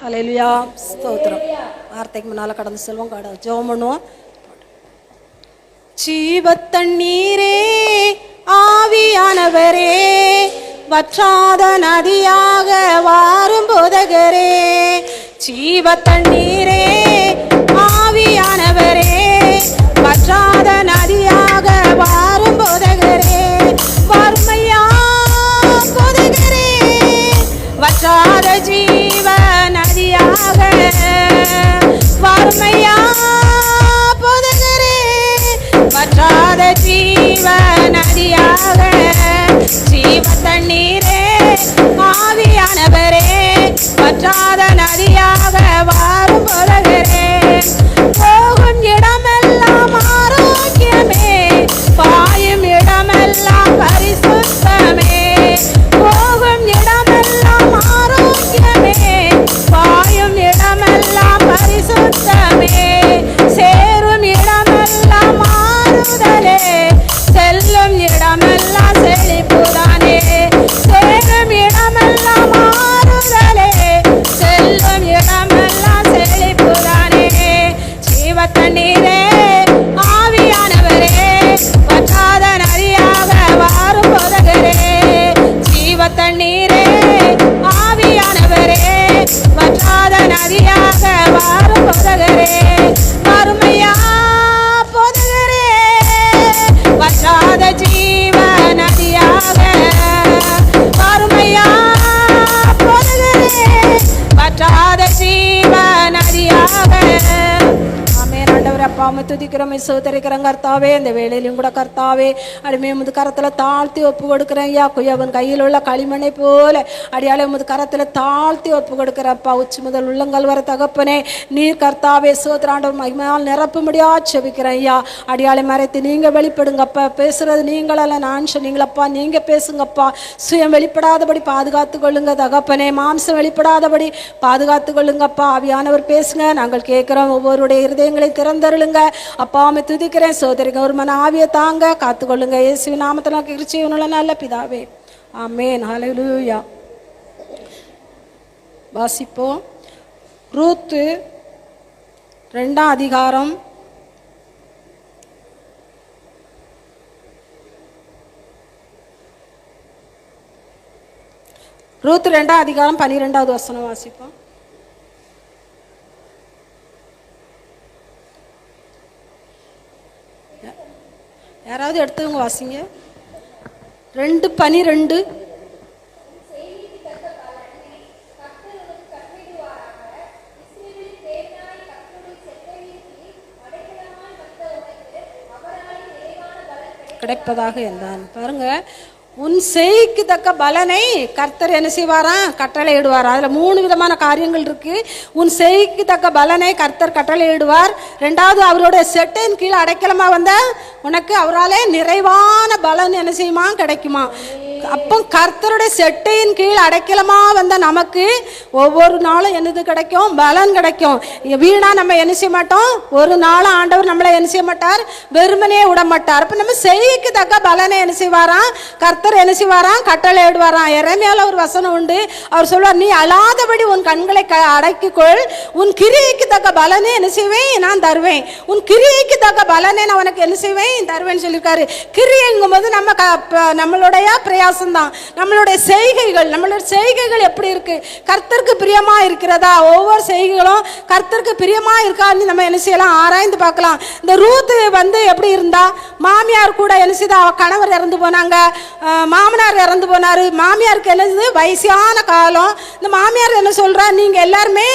ஹல்லேலூயா, ஸ்தோத்திரம். வார்த்தைக்கு முன்னால கடந்து செல்வோம், ஜெபம் பண்ணுவோம். ஜீவத்தண்ணீரே, ஆவியானவரே, வற்றாத நதியாக வாரும் போதகரே. ஜீவத்தண்ணீரே, ஆவியானவரே, வற்றாத நதியாக வாரும் போதகரே. வறுமையா போதகரே, வற்றாத ஜீவ நதியாக. வறுமையா போதகரே, வற்றாத ஜீவ நதியாக. ஜீவ தண்ணீரே, ஆவியானவரே, வற்றாத நதியாக வாரும் போதகரே. போகும் இடமெல்லாம் ஆரோக்கியமே, பாயும் இடமெல்லாம் பரிசுத்தமே. போகும் இடமெல்லாம் ஆரோக்கியமே, பாயும் இடமெல்லாம் பரிசுத்தமே. சேரும் இடமெல்லாம் மாறுதலே, செல்லும் இடமெல்லாம் செழிப்புதானே. சேரும் இடமெல்லாம் மாறுதலே, செல்லும் இடமெல்லாம் செழிப்புதானே. ஜீவ தண்ணீரே, ஆவியானவரே, வற்றாத நதியாக வாரும் போதகரே. ஜீவ தண்ணீரே, ஆவியானவரே, வற்றாத நதியாக வாரும் போதகரே. வறுமையா போதகரே, வற்றாத ஜீவ நதியாக. வறுமையா போதகரே, வற்றாத ஜீவ நதியாக. ஆமென். ஆண்டவரே, அப்பா உம்மை துதிக்கிறோம், சோதரிக்கிறோம் கர்த்தாவே. இந்த வேளையிலும் கூட கர்த்தாவே, அடிமையை உமது கரத்தில் தாழ்த்தி ஒப்பு கொடுக்குறேன் ஐயா. குயவன் கையில் உள்ள களிமண்ணை போல அடியாளை உமது கரத்தில் தாழ்த்தி ஒப்பு கொடுக்குறப்பா. உச்சி முதல் உள்ளங்கள் வர தகப்பனே, நீர் கர்த்தாவே சோதராண்டவர் மகிமையால் நிரப்பும்படியா செபிக்கிறேன் ஐயா. அடியாளை மறைத்து நீங்கள் வெளிப்படுங்கப்பா. பேசுறது நீங்களல்ல, நான் சொன்னீங்களப்பா, நீங்கள் பேசுங்கப்பா. சுயம் வெளிப்படாதபடி பாதுகாத்து கொள்ளுங்க தகப்பனே. மாம்சம் வெளிப்படாதபடி பாதுகாத்து கொள்ளுங்கப்பா. ஆவியானவர் பேசுங்க, நாங்கள் கேட்குறோம். ஒவ்வொருடைய இருதயங்களை திறந்தருளுங்க அப்பா. உம்மை துதிக்கிறேன் சோதரிங்க. ஒரு மன ஆவியை தாங்க காத்துக்கொள்ளுங்க. இயேசுவின் நாமத்தில் கிருபையுள்ள நல்ல பிதாவே, ஆமென். ஹல்லேலூயா. வாசிப்போம். ரூத்து 2ஆம் அதிகாரம் 12வது வசனம் வாசிப்போம். யாராவது எடுத்தவங்க வாசிங்க. 2:12. கிடைப்பதாக என்றான். பாருங்க, உன் செய்க்கு தக்க பலனை கர்த்தர் என்ன செய்வாராம்? கட்டளையிடுவார். அதில் 3 விதமான காரியங்கள் இருக்கு. உன் செய்க்கு தக்க பலனை கர்த்தர் கட்டளையிடுவார். 2வது, அவருடைய செட்டின் கீழே அடைக்கலமா வந்த உனக்கு அவராலே நிறைவான பலன் என்ன செய்யுமா? கிடைக்குமா? அப்போ கர்த்தருடைய செட்டையின் கீழ் அடைக்கலமா வந்த நமக்கு ஒவ்வொரு நாளும் என்னது கிடைக்கும்? பலன் கிடைக்கும். வீணா நம்ம என்ன செய்ய மாட்டோம். ஒரு நாளும் ஆண்டவர் நம்மளை என்ன செய்ய மாட்டார், வெறுமனே விட மாட்டார். அப்ப நம்ம செய்திக்கு தக்க பலனை என்ன செய்வாராம்? கர்த்தர் என்ன செய்வாராம்? கட்டளை இடுவாராம். எரேமியால ஒரு வசனம் உண்டு. அவர் சொல்வார், நீ அழாதபடி உன் கண்களை அடக்கிக்கொள், உன் கிரியைக்கு தக்க பலனை என்ன செய்வேன்? நான் தருவேன். உன் கிரியைக்கு தக்க பலனை நான் உனக்கு என்ன செய்வேன்? தருவேன்னு சொல்லியிருக்காரு. கிரியைங்கும் போது நம்மளுடைய பிரயாசம்தான், நம்மளுடைய செய்கைகள் எப்படி இருக்கு? கர்த்தருக்கு பிரியமா இருக்கிறதா? ஒவ்வொரு செய்கைகளும் கர்த்தருக்கு பிரியமா இருக்கான்னு நம்ம என்ன செய்யலாம்? ஆராய்ந்து பார்க்கலாம். இந்த ரூத் எப்படி இருந்தா? மாமியார் கூட என்ன செய்தா? அவ கணவர் இறந்து போனாங்க, மாமனார் இறந்து போனாரு. மாமியாருக்கு என்னது? வயசான காலம். இந்த மாமியார் என்ன சொல்றா? நீங்க எல்லாருமே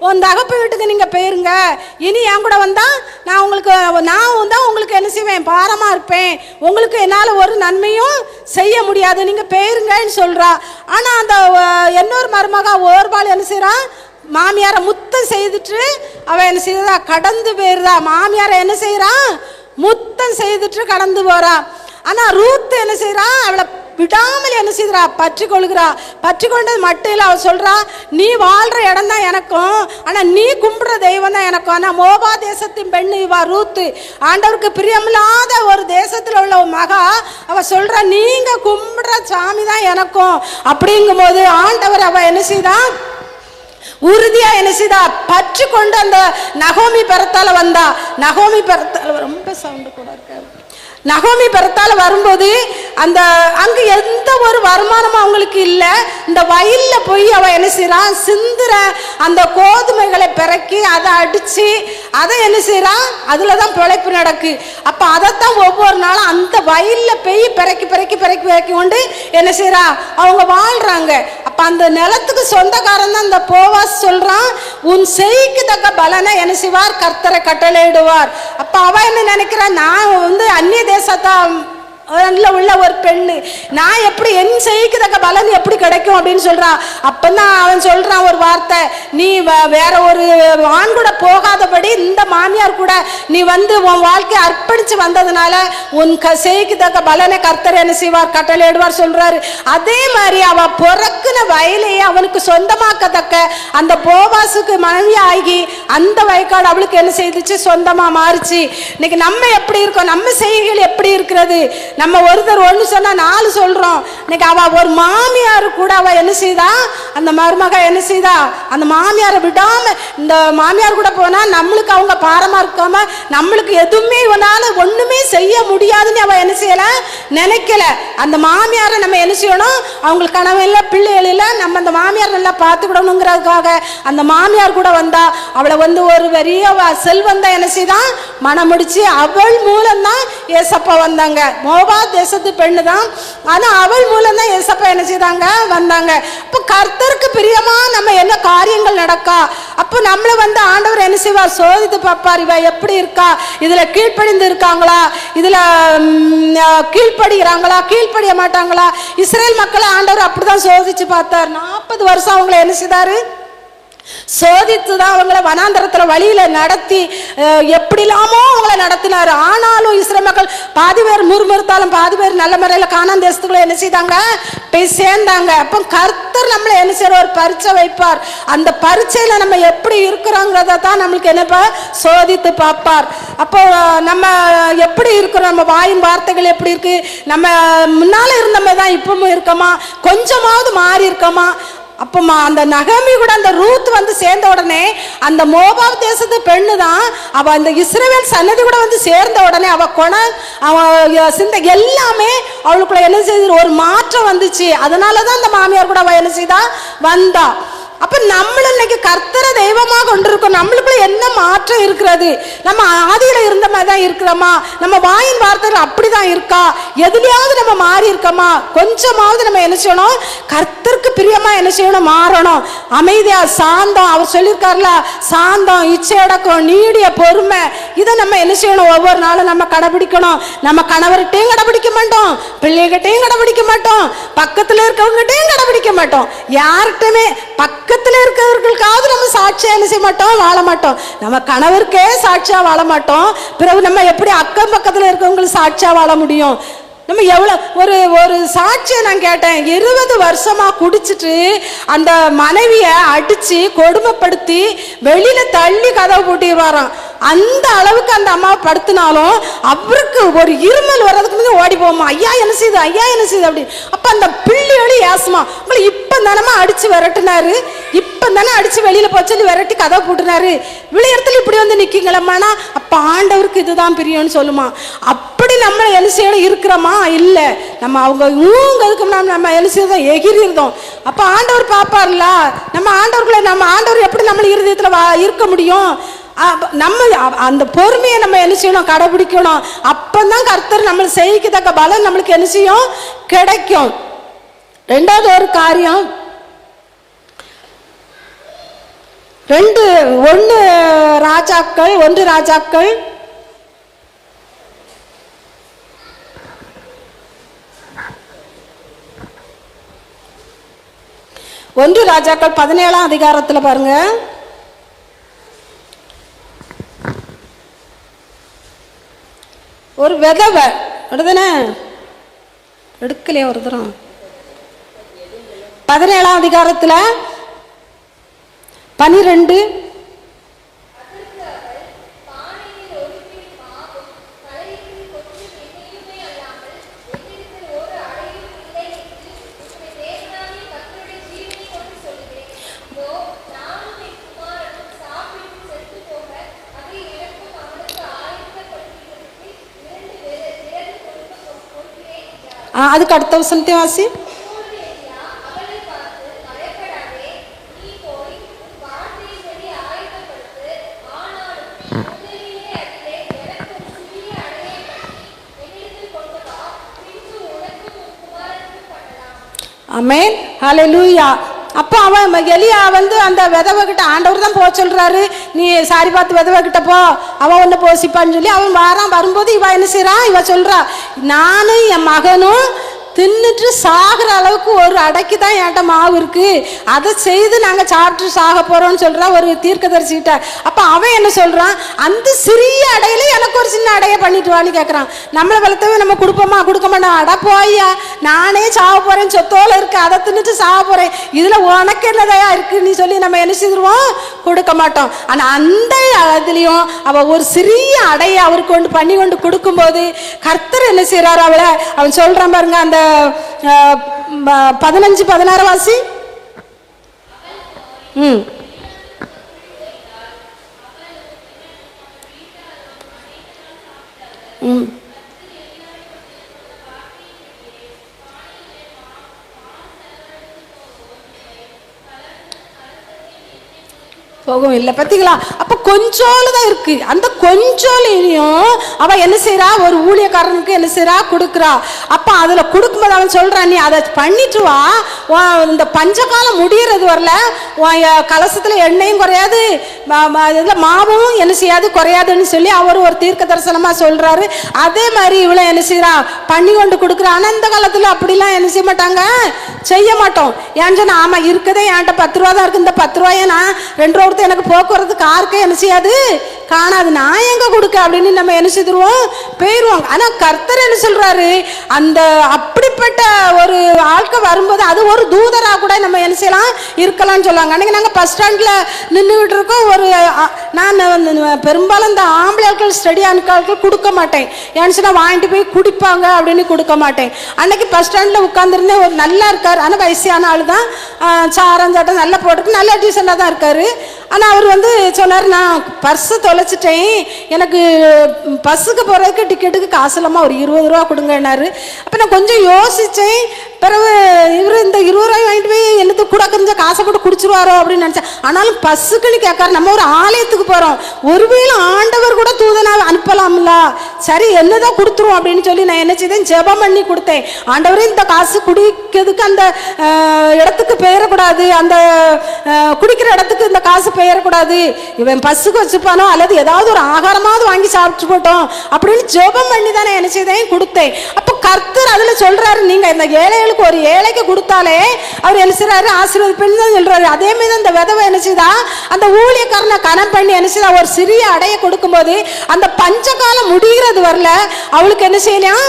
உன் தகப்பு வீட்டுக்கு நீங்க போயிருங்க, இனி என் கூட வந்தா நான் உங்களுக்கு என்ன செய்வேன்? பாரமா இருப்பேன், உங்களுக்கு என்னால ஒரு நன்மையும் செய்ய முடியாது, நீங்க போயிருங்கன்னு சொல்றா. ஆனா அந்த இன்னொரு மருமகா ஓர்பால் என்ன செய்யறா? மாமியாரை முத்தம் செய்துட்டு அவ என்ன செய்யறா? கடந்து போயிருந்தா. மாமியாரை என்ன செய்யறா? முத்தம் செய்துட்டு கடந்து போறா. ஆனா ரூத் என்ன செய்யறா? அவளை விடாமல் என்ன செய்கிறா? பற்றி கொள்கிறா. பற்றி கொண்டது மட்டும் இல்லை, அவள் சொல்றா, நீ வாழ்ற இடம் தான் எனக்கும், ஆனா நீ கும்பிடுற தெய்வம் தான் எனக்கும். ஆனா மோபா தேசத்தின் பெண்ணு இவா ரூத்து, ஆண்டவருக்கு பிரியமில்லாத ஒரு தேசத்துல உள்ள மகா. அவ சொல்றா, நீங்க கும்பிடுற சாமி தான் எனக்கும். அப்படிங்கும் போது ஆண்டவர் அவ என்ன செய்தா? உறுதியா என்ன செய்தா, பற்று கொண்டு அந்த நகோமி பெறத்தால வந்தா. நகோமி பெறத்தால ரொம்ப சவுண்டு கூட இருக்காது. நகோமி பெறத்தால வரும்போது அந்த அங்க எந்த ஒரு வருமானமும் அவங்களுக்கு இல்லை. இந்த வயல்ல போய் அவ என்ன செய்யறான், சிந்துற அந்த கோதுமைகளை பிறக்கி அதை அடிச்சு அதை என்ன செய்யறான், அதுலதான் பிழைப்பு நடக்கு. அப்ப அதைத்தான் ஒவ்வொரு நாளும் அந்த வயல்ல போய் பிறக்கி பிறக்கி பிறக்கி பிறக்கி கொண்டு என்ன செய்யறா, அவங்க வாழ்றாங்க. அப்ப அந்த நிலத்துக்கு சொந்தக்காரன் தான் அந்த போவாஸ் சொல்றான், உன் செய்க்கு தக்க பலனை என்ன செய்வார், கர்த்தரை கட்டளையிடுவார். அப்ப அவ என்ன நினைக்கிறா, நான் அந்நிய தேசத்தா உள்ள ஒரு பெண்ணு, நான் எப்படி என் செய்யத்தக்க பலன் எப்படி கிடைக்கும் அப்படின்னு சொல்றான். அப்பதான் அவன் சொல்றான் ஒரு வார்த்தை, நீ வேற ஒரு ஆண் கூட போகாதபடி இந்த மாமியார் கூட நீ உன் வாழ்க்கையை அர்ப்பணிச்சு வந்ததுனால உன் செய்யத்தக்க பலனை கர்த்தர் என்ன செய்வார், கட்டளையிடுவார் சொல்றாரு. அதே மாதிரி அவ பிறக்குன வயலையே அவனுக்கு சொந்தமாக்கத்தக்க அந்த போவாசுக்கு மனைவி ஆகி அந்த வயக்காடு அவளுக்கு என்ன செய்துச்சு, சொந்தமா மாறிச்சு. இன்னைக்கு நம்ம எப்படி இருக்கோம், நம்ம செய்கைகள் எப்படி இருக்கிறது? நம்ம ஒருத்தர் ஒன்று சொன்னா 4 சொல்றோம். இன்னைக்கு அவ ஒரு மாமியார் கூட அவ என்ன செய்தா, அந்த மருமக என்ன செய்தா, அந்த மாமியாரை விடாம இந்த மாமியார் கூட போனா நம்மளுக்கு அவங்க பாரமா இருக்காம நம்மளுக்கு எதுவுமே ஒண்ணுமே செய்ய முடியாதுன்னு அவ என்ன செய்யல, நினைக்கல. அந்த மாமியாரை நம்ம என்ன செய்யணும், அவங்களுக்கு கனவு இல்லை பிள்ளைகள் இல்லை, நம்ம அந்த மாமியார் நல்லா பார்த்துக்கிடணுங்கிறதுக்காக அந்த மாமியார் கூட வந்தா. அவளை ஒரு பெரிய செல்வம் தான் என்ன செய்தான், மனம் முடிச்சு அவள் மூலம்தான் ஏசப்பா வந்தாங்க. மோவா தேசத்து பெண்ணு தான், ஆனா அவள் மூலம் தான் ஏசப்பா என்ன செய்தாங்க, வந்தாங்க. அப்ப கர்த்தருக்கு பிரியமா நம்ம என்ன காரியங்கள் நடக்கா, அப்ப நம்மள ஆண்டவர் என்ன செய்வார், சோதித்து பார்ப்பார். இவ எப்படி இருக்கா, இதுல கீழ்ப்படிந்து இருக்காங்களா, இதுல கீழ்ப்படுகிறாங்களா, கீழ்ப்படிய மாட்டாங்களா. இஸ்ரேல் மக்களை ஆண்டவர் அப்படிதான் சோதிச்சு பார்த்தார். 40 வருஷம் அவங்களை என்ன செய்தாரு, சோதித்துதான் அவங்கள வனாந்தரத்துல வழியில நடத்தி எப்படிலாமோ அவங்கள நடத்தினாரு. ஆனாலும் இஸ்ரேல் மக்கள் பாதி பேர் முறுமுறுத்தாலும் பாதி பேர் நல்ல முறையில கானான் தேசத்துக்குள்ள என்ன செய்தாங்க, போய் சேர்ந்தாங்க. அப்ப கர்த்தர் நம்மளை என்ன செய்யற, ஒரு பரீட்சை வைப்பார். அந்த பரீட்சையில நம்ம எப்படி இருக்கிறோங்கிறத தான் நம்மளுக்கு என்னப்பா சோதித்து பார்ப்பார். அப்போ நம்ம எப்படி இருக்கிறோம், நம்ம வாயின் வார்த்தைகள் எப்படி இருக்கு, நம்ம முன்னால இருந்தமே தான் இப்பவும் இருக்கோமா, கொஞ்சமாவது மாறி இருக்கோமா. அப்போ அந்த நகமி கூட அந்த ரூத் சேர்ந்த உடனே அந்த மோவாப் தேசத்து பெண்ணு தான் அவ அந்த இஸ்ரவேல் சன்னதி கூட சேர்ந்த உடனே அவ சிந்த எல்லாமே அவளுக்குள்ள என்ன செய்து, ஒரு மாற்றம் வந்துச்சு. அதனாலதான் அந்த மாமியார் கூட அவ என்ன செய்தா, வந்தா. அப்ப நம்மள இன்னைக்கு கர்த்தரை தெய்வமாக கொண்டிருக்கோம். நம்மளுக்குள்ள என்ன மாற்றம் இருக்கிறது, நம்ம ஆதியில இருந்த மாதிரி தான் இருக்கிறோமா, நம்ம வாயின் வார்த்தைகள் அப்படிதான் இருக்கா, எதுலையாவது நம்ம மாறி இருக்கோமா, கொஞ்சமாவது நம்ம என்ன செய்யணும், கர்த்தருக்கு பிரியமா என்ன செய்யணும், மாறணும். அமைதியா சாந்தம், அவர் சொல்லியிருக்காருல, சாந்தம், இச்சையடக்கம், நீடிய பொறுமை, இதை நம்ம என்ன செய்யணும், ஒவ்வொரு நாளும் நம்ம கடைபிடிக்கணும். நம்ம கணவர்கிட்டையும் கடைபிடிக்க மாட்டோம், பிள்ளைகிட்டையும் கடைபிடிக்க மாட்டோம், பக்கத்துல இருக்கவங்ககிட்டையும் கடைபிடிக்க மாட்டோம், யார்கிட்டயுமே பக்கத்துல இருக்கிறவர்களுக்காவது நம்ம சாட்சியா என்ன செய்ய மாட்டோம், வாழ மாட்டோம். நம்ம கணவருக்கே சாட்சியா வாழ மாட்டோம், பிறகு நம்ம எப்படி அக்கம் பக்கத்துல இருக்கவங்களுக்கு சாட்சியா வாழ முடியும்? நம்ம எவ்வளவு ஒரு சாட்சியை நான் கேட்டேன், 20 வருஷமா குடிச்சிட்டு அந்த மனைவிய அடிச்சு கொடுமைப்படுத்தி வெளியில தள்ளி கதவை பூட்டிடுவாராம். அந்த அளவுக்கு அந்த அம்மாவை படுத்தினாலும் அவருக்கு ஒரு இருமல் வர்றதுக்கு முன்னாடி ஓடி போமா, ஐயா என்ன செய்யுது, ஐயா என்ன செய்யுது அப்படி. அப்ப அந்த பிள்ளையோட ஏசுமா, உங்களை இப்ப தானமா அடிச்சு விரட்டினாரு, இப்ப தானே அடிச்சு வெளியில போச்சு விரட்டி கதவை பூட்டினாரு, விளையாடத்துல இப்படி நிக்கீங்களம்மானா, அப்ப ஆண்டவருக்கு இதுதான் பிரியம்னு சொல்லுமா. அப்படி நம்ம என்ன செய்யணும் இருக்கிறோமா, இல்ல நம்ம அவங்க ஊங்கிறதுக்கு நம்ம என்ன செய்யறோம், எகிரிருந்தோம். அப்ப ஆண்டவர் பாப்பார்ல, நம்ம ஆண்டவர் எப்படி நம்ம இருதயத்துல இருக்க முடியும்? நம்ம அந்த பொறுமையை நம்ம என்ன செய்யணும், கடைபிடிக்கணும். அப்பதான் கர்த்தர் நம்ம செய்யத்தக்க பலன் நம்மளுக்கு என்ன செய்யும், கிடைக்கும். 2வது ஒரு காரியம், 1 ராஜாக்கள் 1 ராஜாக்கள் 17ஆம் அதிகாரத்துல பாருங்க, ஒரு விதவை எடுதானே எடுக்கலையா ஒரு தரம், 17ஆம் அதிகாரத்துல 12 நான் அதுக்கு அடுத்த வசனத்தை வாசி. ஆமென், ஹல்லேலூயா. அப்போ அவன் எலியா வந்து அந்த விதவை கிட்ட ஆண்டவர் தான் போக சொல்றாரு, நீ சாரி பார்த்து விதவை கிட்ட போ, அவன் ஒன்று போசிப்பான்னு சொல்லி அவன் வரும்போது இவ என்ன செய்யறான், இவ சொல்றா, நானும் என் மகனும் தின்னுட்டு சாகிற அளவுக்கு ஒரு அடைக்கு தான் என்கிட்ட மாவு இருக்கு, அதை செய்து நாங்கள் சாப்பிட்டு சாக போறோம்னு சொல்றா ஒரு தீர்க்கதரிசிக்கிட்ட. அப்போ அவன் என்ன சொல்றான், அந்த சிறிய அடையில எனக்கு ஒரு சின்ன அடைய பண்ணிட்டு வான்னு கேட்கறான். நம்மளை வளர்த்தவே நம்ம கொடுப்போமா, கொடுக்க மாட்டோம். அட போய்யா, நானே சாக போறேன், சொத்தோல இருக்கு, அதை தின்னுட்டு சாக போறேன், இதுல உனக்கு என்னதையா இருக்குன்னு சொல்லி நம்ம என்ன செய்துருவோம், கொடுக்க மாட்டோம். ஆனா அந்த இதுலயும் அவ ஒரு சிறிய அடையை அவருக்கு கொண்டு பண்ணி கொண்டு கொடுக்கும்போது கர்த்தர் என்ன செய்யறாரு, அவளை அவன் சொல்றான் பாருங்க, அந்த 15-16 வாசி. போகும் இல்லை, பார்த்தீங்களா? அப்போ கொஞ்சோல தான் இருக்கு. அந்த கொஞ்சோலையும் அவன் என்ன செய்யறா, ஒரு ஊழியக்காரனுக்கு என்ன செய்யறா, கொடுக்குறா. அப்போ அதில் கொடுக்கும்போது அவன் சொல்றான், நீ அதை பண்ணிட்டு வா, இந்த பஞ்சகாலம் முடியறது வரல கலசத்துல எண்ணெயும் குறையாது, இதில் மாவும் என்ன செய்யாது, குறையாதுன்னு சொல்லி அவர் ஒரு தீர்க்க தரிசனமா சொல்றாரு. அதே மாதிரி இவ்வளோ என்ன செய்யறா, பண்ணி கொண்டு கொடுக்குறா. ஆனால் அந்த காலத்தில் அப்படிலாம் என்ன செய்ய மாட்டாங்க, செய்ய மாட்டோம். ஏன்னு சொன்னா, ஆமா இருக்குதே என்கிட்ட 10 ரூபா தான் இருக்கு, இந்த 10 ரூபாயை நான் 2 ரூபா எனக்கு போக்குவரத்து காருக்கே என்ன செய்யாது, காணாது, நான் எங்க கொடுக்க அப்படின்னு நம்ம என்ன செய்துருவோம், போயிடுவோம். ஆனா கர்த்தர் என்ன சொல்றாரு, அந்த அப்படிப்பட்ட ஒரு ஆட்கள் வரும்போது அது ஒரு தூதரா கூட நம்ம என்ன செய்யலாம், இருக்கலாம்னு சொல்லுவாங்க. அன்னைக்கு நாங்கள் பஸ் ஸ்டாண்ட்ல நின்றுகிட்டு இருக்கோம். ஒரு நான் பெரும்பாலும் இந்த ஆம்பளை ஆட்கள் ஸ்டடி ஆட்கள் கொடுக்க மாட்டேன், ஏன்னு சொன்னா வாங்கிட்டு போய் குடிப்பாங்க அப்படின்னு கொடுக்க மாட்டேன். அன்னைக்கு பஸ் ஸ்டாண்ட்ல உட்காந்துருந்தேன், ஒரு நல்லா இருக்காரு, ஆனால் வயசான ஆள் தான், சாரம் சாட்டம் நல்லா போட்டுருக்கு, நல்லா டீசெண்டாக தான் இருக்காரு. ஆனால் அவர் வந்து சொன்னார், நான் பர்ஸை தொலைச்சிட்டேன், எனக்கு பஸ்ஸுக்கு போகிறதுக்கு டிக்கெட்டுக்கு காசு இல்லாமல் ஒரு 20 ரூபா கொடுங்கன்னாரு. அப்போ நான் கொஞ்சம் யோசித்தேன். பிறகு இவர் இந்த 20 ரூபாய் வாங்கிட்டு போய் என்னது கூட கொஞ்சம் காசை போட்டு குடிச்சிருவாரோ அப்படின்னு நினச்சேன். ஆனாலும் பஸ்ஸுக்குன்னு கேட்காரு, நம்ம ஒரு ஆலயத்துக்கு போகிறோம், ஒருவேளை ஆண்டவர் கூட தூதனாக அனுப்பலாம்ல, சரி என்னதான் கொடுத்துருவோம் அப்படின்னு சொல்லி நான் என்ன செய்தேன், ஜெபம் பண்ணி கொடுத்தேன். ஆண்டவரே இந்த காசு குடிக்கிறதுக்கு அந்த இடத்துக்கு பெயரக்கூடாது, அந்த குடிக்கிற இடத்துக்கு இந்த காசு பெயரக்கூடாது, இவன் பஸ்ஸுக்கு வச்சுப்பானோ அல்லது ஏதாவது ஒரு ஆகாரமாவது வாங்கி சாப்பிட்டு போட்டோம் அப்படின்னு ஜெபம் பண்ணி தான் நான் என்ன செய்தேன், கொடுத்தேன். அப்போ கர்த்தர் அதில் சொல்றாரு, நீங்க இந்த ஏழைகளுக்கு ஒரு ஏழைக்கு கொடுத்தாலே அவர் என்ன செய்யறாரு, ஆசீர்வதிப்பேன்னு தான் சொல்றாரு. அதே மாதிரி அந்த விதவை என்ன செய்தா, அந்த ஊழியக்காரனை கணம் பண்ணி என்ன செய்தா, ஒரு சிறிய அடைய கொடுக்கும்போது அந்த பஞ்சகாலம் முடிகிறது வரல அவளுக்கு என்ன செய்யலாம்,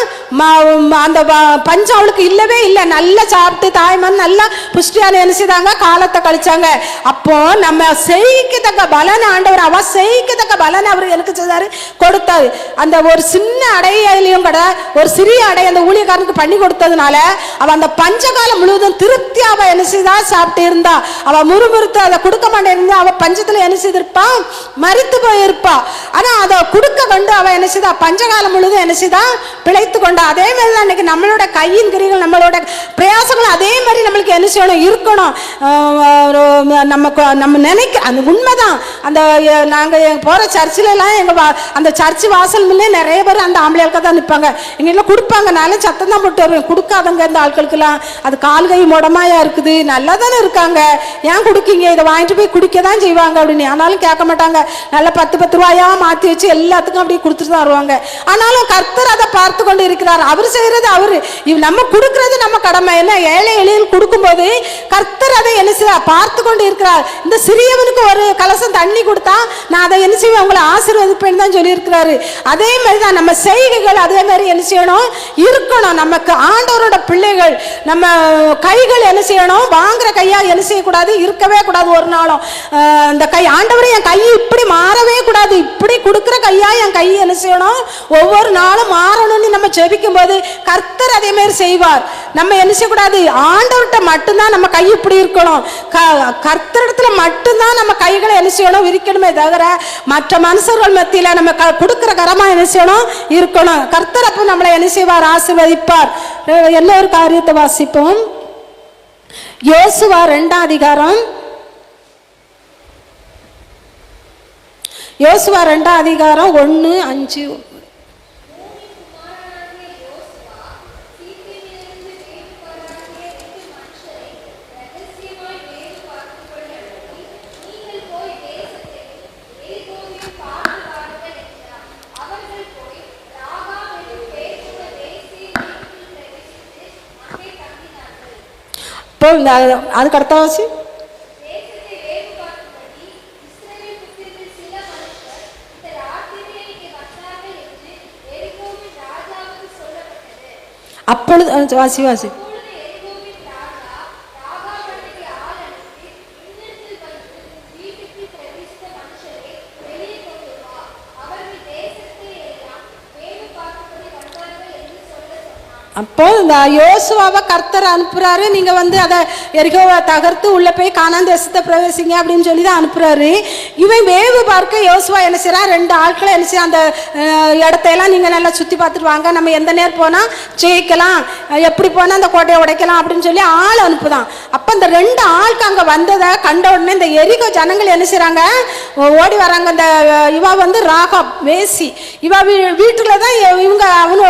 அந்த பஞ்சம் அவளுக்கு இல்லவே இல்லை, நல்லா சாப்பிட்டு தாய்மான் நல்லா புஷ்டியான என்ன செய்தாங்க, காலத்தை கழிச்சாங்க. அப்போ நம்ம செய்யத்தக்க பலன் ஆண்டவர், அவ செய்யத்தக்க பலன் அவர் எனக்கு செய்தாரு, கொடுத்தாரு. அந்த ஒரு சின்ன அடையிலையும் கூட ஒரு சிறிய அடை அந்த ஊழியக்காரனுக்கு பண்ணி கொடுத்ததுனால அவ அந்த பஞ்சகாலம் முழுவதும் திருப்தி அவ என்ன செய்தா, சாப்பிட்டு இருந்தா. அவ முறுமுறுத்து அதை கொடுக்க மாட்டேன் இருந்தா, அவ பஞ்சத்துல என்ன செய்திருப்பா, மரித்து போயிருப்பா. ஆனா அதை கொடுக்க கொண்டு அவ என்ன செய்தா, பஞ்சகாலம் முழுவதும் என்ன செய்தா, பிழைத்து கொண்டா. அதே மாதிரி தான் இன்னைக்கு நம்மளோட கையின் கிரிகள், நம்மளோட பிரயாசங்கள் அதே மாதிரி நம்மளுக்கு என்ன செய்யணும், இருக்கணும். நம்ம நினைக்க அந்த உண்மைதான். அந்த நாங்கள் போகிற சர்ச்சில் எல்லாம் எங்கள் அந்த சர்ச்சு வாசல் முன்னே நிறைய பேர் அந்த ஆம்பளையாளுக்கு தான் நிற்பாங்க. எங்கெல்லாம் கொடுப்பாங்க, நானும் சத்தம் தான் போட்டு வருவேன், கொடுக்காதங்க இந்த ஆட்களுக்கெல்லாம், அது கால் கை முடமாயா இருக்குது, நல்லா தானே இருக்காங்க, ஏன் கொடுக்கீங்க, இதை வாங்கிட்டு போய் குடிக்க தான் செய்வாங்க அப்படின்னு. ஆனாலும் கேட்க மாட்டாங்க, நல்லா 10-10 ரூபாயா மாற்றி வச்சு எல்லாத்துக்கும் அப்படியே கொடுத்துட்டு தான் வருவாங்க. ஆனாலும் கர்த்தர் அதை பார்த்து கொண்டு இருக்கிறார். அவர் செய்யறது அவரு, நம்ம கொடுக்கறது நம்ம கடமை. என்ன ஏழை எளியில் கொடுக்கும்போது கர்த்தர் அதை என்ன செய்ய பார்த்து கொண்டு இருக்கிறார். இந்த சிறியவனுக்கு ஒரு கலசம் தண்ணி கொடுத்தா நான் அதை என்ன செய்வேன், உங்களை ஆசீர்வதிப்பேன்னு தான் சொல்லி இருக்கிறாரு. அதே மாதிரி தான் நம்ம செய்கைகள் அதே மாதிரி என்ன செய்யணும், இருக்கணும். நமக்கு ஆண்டவரோட பிள்ளைகள், நம்ம கைகள் என்ன செய்யணும், வாங்குற கையா என்ன செய்யக்கூடாது, இருக்கவே கூடாது ஒரு நாளும். இந்த கை ஆண்டவரே என் கை இப்படி மாறவே கூடாது, இப்படி கொடுக்குற கையா என் கை என்ன செய்யணும், ஒவ்வொரு நாளும் மாறணும்னு நம்ம ஜெபிக்கும் போது கர்த்தர் அதே மாதிரி செய்வார். நம்ம என்ன செய்யக்கூடாது, ஆண்டவர்கிட்ட மட்டும்தான் நம்ம கை இப்படி இருக்கணும், கர்த்தரிடத்துல மட்டும்தான் நம்ம கைகளை என்ன செய்யணும், விரிக்கணுமே தவிர மற்ற மனுஷர்கள் மத்தியில நம்ம கொடுக்கிற கரமா என்ன செய்யணும், இருக்கணும். கர்த்தர் அப்ப நம்மளை என்ன செய்வார், ஆசீர்வதிப்பார். என்ன ஒரு காரியத்தை வாசிப்போம். யோசுவா 2ஆம் அதிகாரம், யோசுவா 2ஆம் அதிகாரம் 1-5. அதுக்கு அடுத்த வாசி. அப்பொழுது வாசி வாசி. அப்போ இந்த யோசுவாவை கர்த்தர் அனுப்புறாரு, நீங்க வந்து அதை எரிகோவை தகர்த்து உள்ள போய் கானான் தேசத்தை பிரவேசிங்க அப்படின்னு சொல்லி தான் அனுப்புறாரு. இவன் வேவு பார்க்க யோசுவா என்ன செய்யறான், 2 ஆட்களை என்ன செய்ய, அந்த இடத்தையெல்லாம் நீங்க நல்லா சுத்தி பார்த்துட்டு வாங்க, நம்ம எந்த நேரம் போனா ஜெயிக்கலாம், எப்படி போனா அந்த கோட்டையை உடைக்கலாம் அப்படின்னு சொல்லி ஆள் அனுப்புதான். அப்ப இந்த 2 ஆளுக்கு அங்க வந்ததை கண்ட உடனே இந்த எரிகோ ஜனங்கள் என்ன செய்யறாங்க, ஓடி வராங்க. இந்த இவா வந்து ராகாப் வேசி, இவா வீட்டுலதான் இவங்க அவனு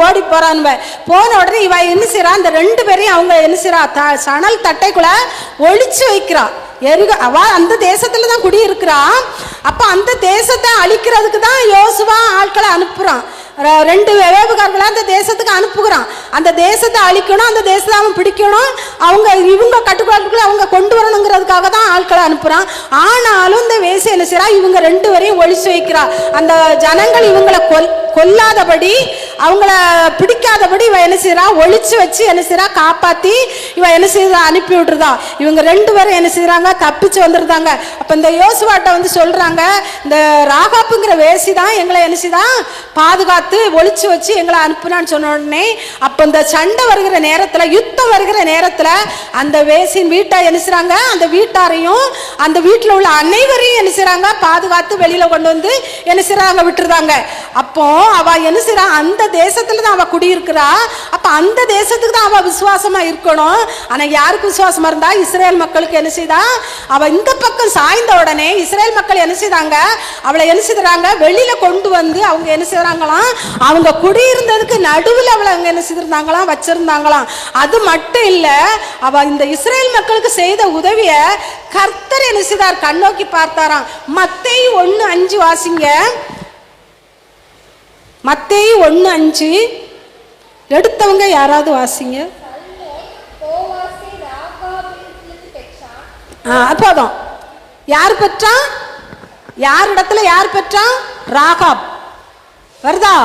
ஓடி போறானுவ. போன உடனே இவ என்ன செய்யறா, அந்த 2 பேரையும் அவங்க என்ன செய்யறா, சணல் தட்டைக்குள்ள ஒளிச்சு வைக்கிறா. அவ அந்த தேசத்துல தான் குடியிருக்கிறா. அப்ப அந்த தேசத்தை அழிக்கிறதுக்கு தான் யோசுவா ஆட்களை அனுப்புறான். 2 வேவுகாரர்களை அந்த தேசத்துக்கு அனுப்புகிறான். அந்த தேசத்தை அழிக்கணும், அந்த தேசத்தை அவன் பிடிக்கணும், இவங்க கட்டுப்பாட்டுக்குள்ள அவங்க கொண்டு வரணுங்கிறதுக்காக தான் ஆட்களை அனுப்புறான். ஆனாலும் இந்த வேசி என்ன செய்யறா, இவங்க 2 பேரையும் ஒளிச்சு வைக்கிறா. அந்த ஜனங்கள் இவங்களை கொல்லாதபடி, அவங்கள பிடிக்காதபடி இவ என்ன செய்யறா, ஒளிச்சு வச்சு என்ன செய்யறா, காப்பாத்தி இவ என்ன செய்யறா, அனுப்பி விட்டுருதா. இவங்க 2 பேரும் என்ன செய்யறாங்க, தப்பிச்சு வந்துருந்தாங்க. அப்ப இந்த யோசுவாட்ட வந்து சொல்றாங்க, இந்த ராகாப்புங்கிற வேசி தான் எங்களை என்ன செய்தான் பாதுகாத்து ஒளிச்சு வச்சு எங்களை அனுப்புனான்னு சொன்ன உடனே, அப்ப இந்த சண்டை வருகிற நேரத்துல, யுத்தம் வருகிற நேரத்துல அந்த வேசின் வீட்டை என்ன செய்றாங்க, அந்த வீட்டாரையும் அந்த வீட்டுல உள்ள அனைவரையும் என்ன செய்றாங்க, பாதுகாத்து வெளியில கொண்டு வந்து என்ன செய்றாங்க, விட்டுருந்தாங்க. அப்போ அவ என்ன செய்றா, அந்த தேசத்துல தான் அவ குடியிருக்கிறா. அப்ப அந்த தேசத்துக்கு தான் அவ விசுவாசமா இருக்கணும். ஆனா யாருக்கு விசுவாசமா இருந்தா, இஸ்ரேல் மக்களுக்கு என்ன செய்தா, அவ இந்த பக்கம் சாய்ந்த உடனே இஸ்ரேல் மக்கள் என்ன செய்தாங்க, அவளை என்ன செய்றாங்க, வெளியில கொண்டு வந்து அவங்க என்ன செய்றாங்களாம், அவங்க குடியிருந்ததுக்கு நடுவில் அவளை அங்க என்ன செய்திருந்தாங்களாம், வச்சிருந்தாங்களாம். அது மட்டும் இல்ல, அவ இந்த இஸ்ரேல் மக்களுக்கு செய்த உதவிய கர்த்தர் என்ன செய்தார், கண்ணோக்கி பார்த்தாராம். மத்தேயு 1:5 வாசிங்க. மத்தேயு 1:5 எடுத்தவங்க யாராவது வாசிங்க. அப்போதான் யார் பெற்றான், யார் இடத்துல யார் பெற்றான், ராகாப் வருதா.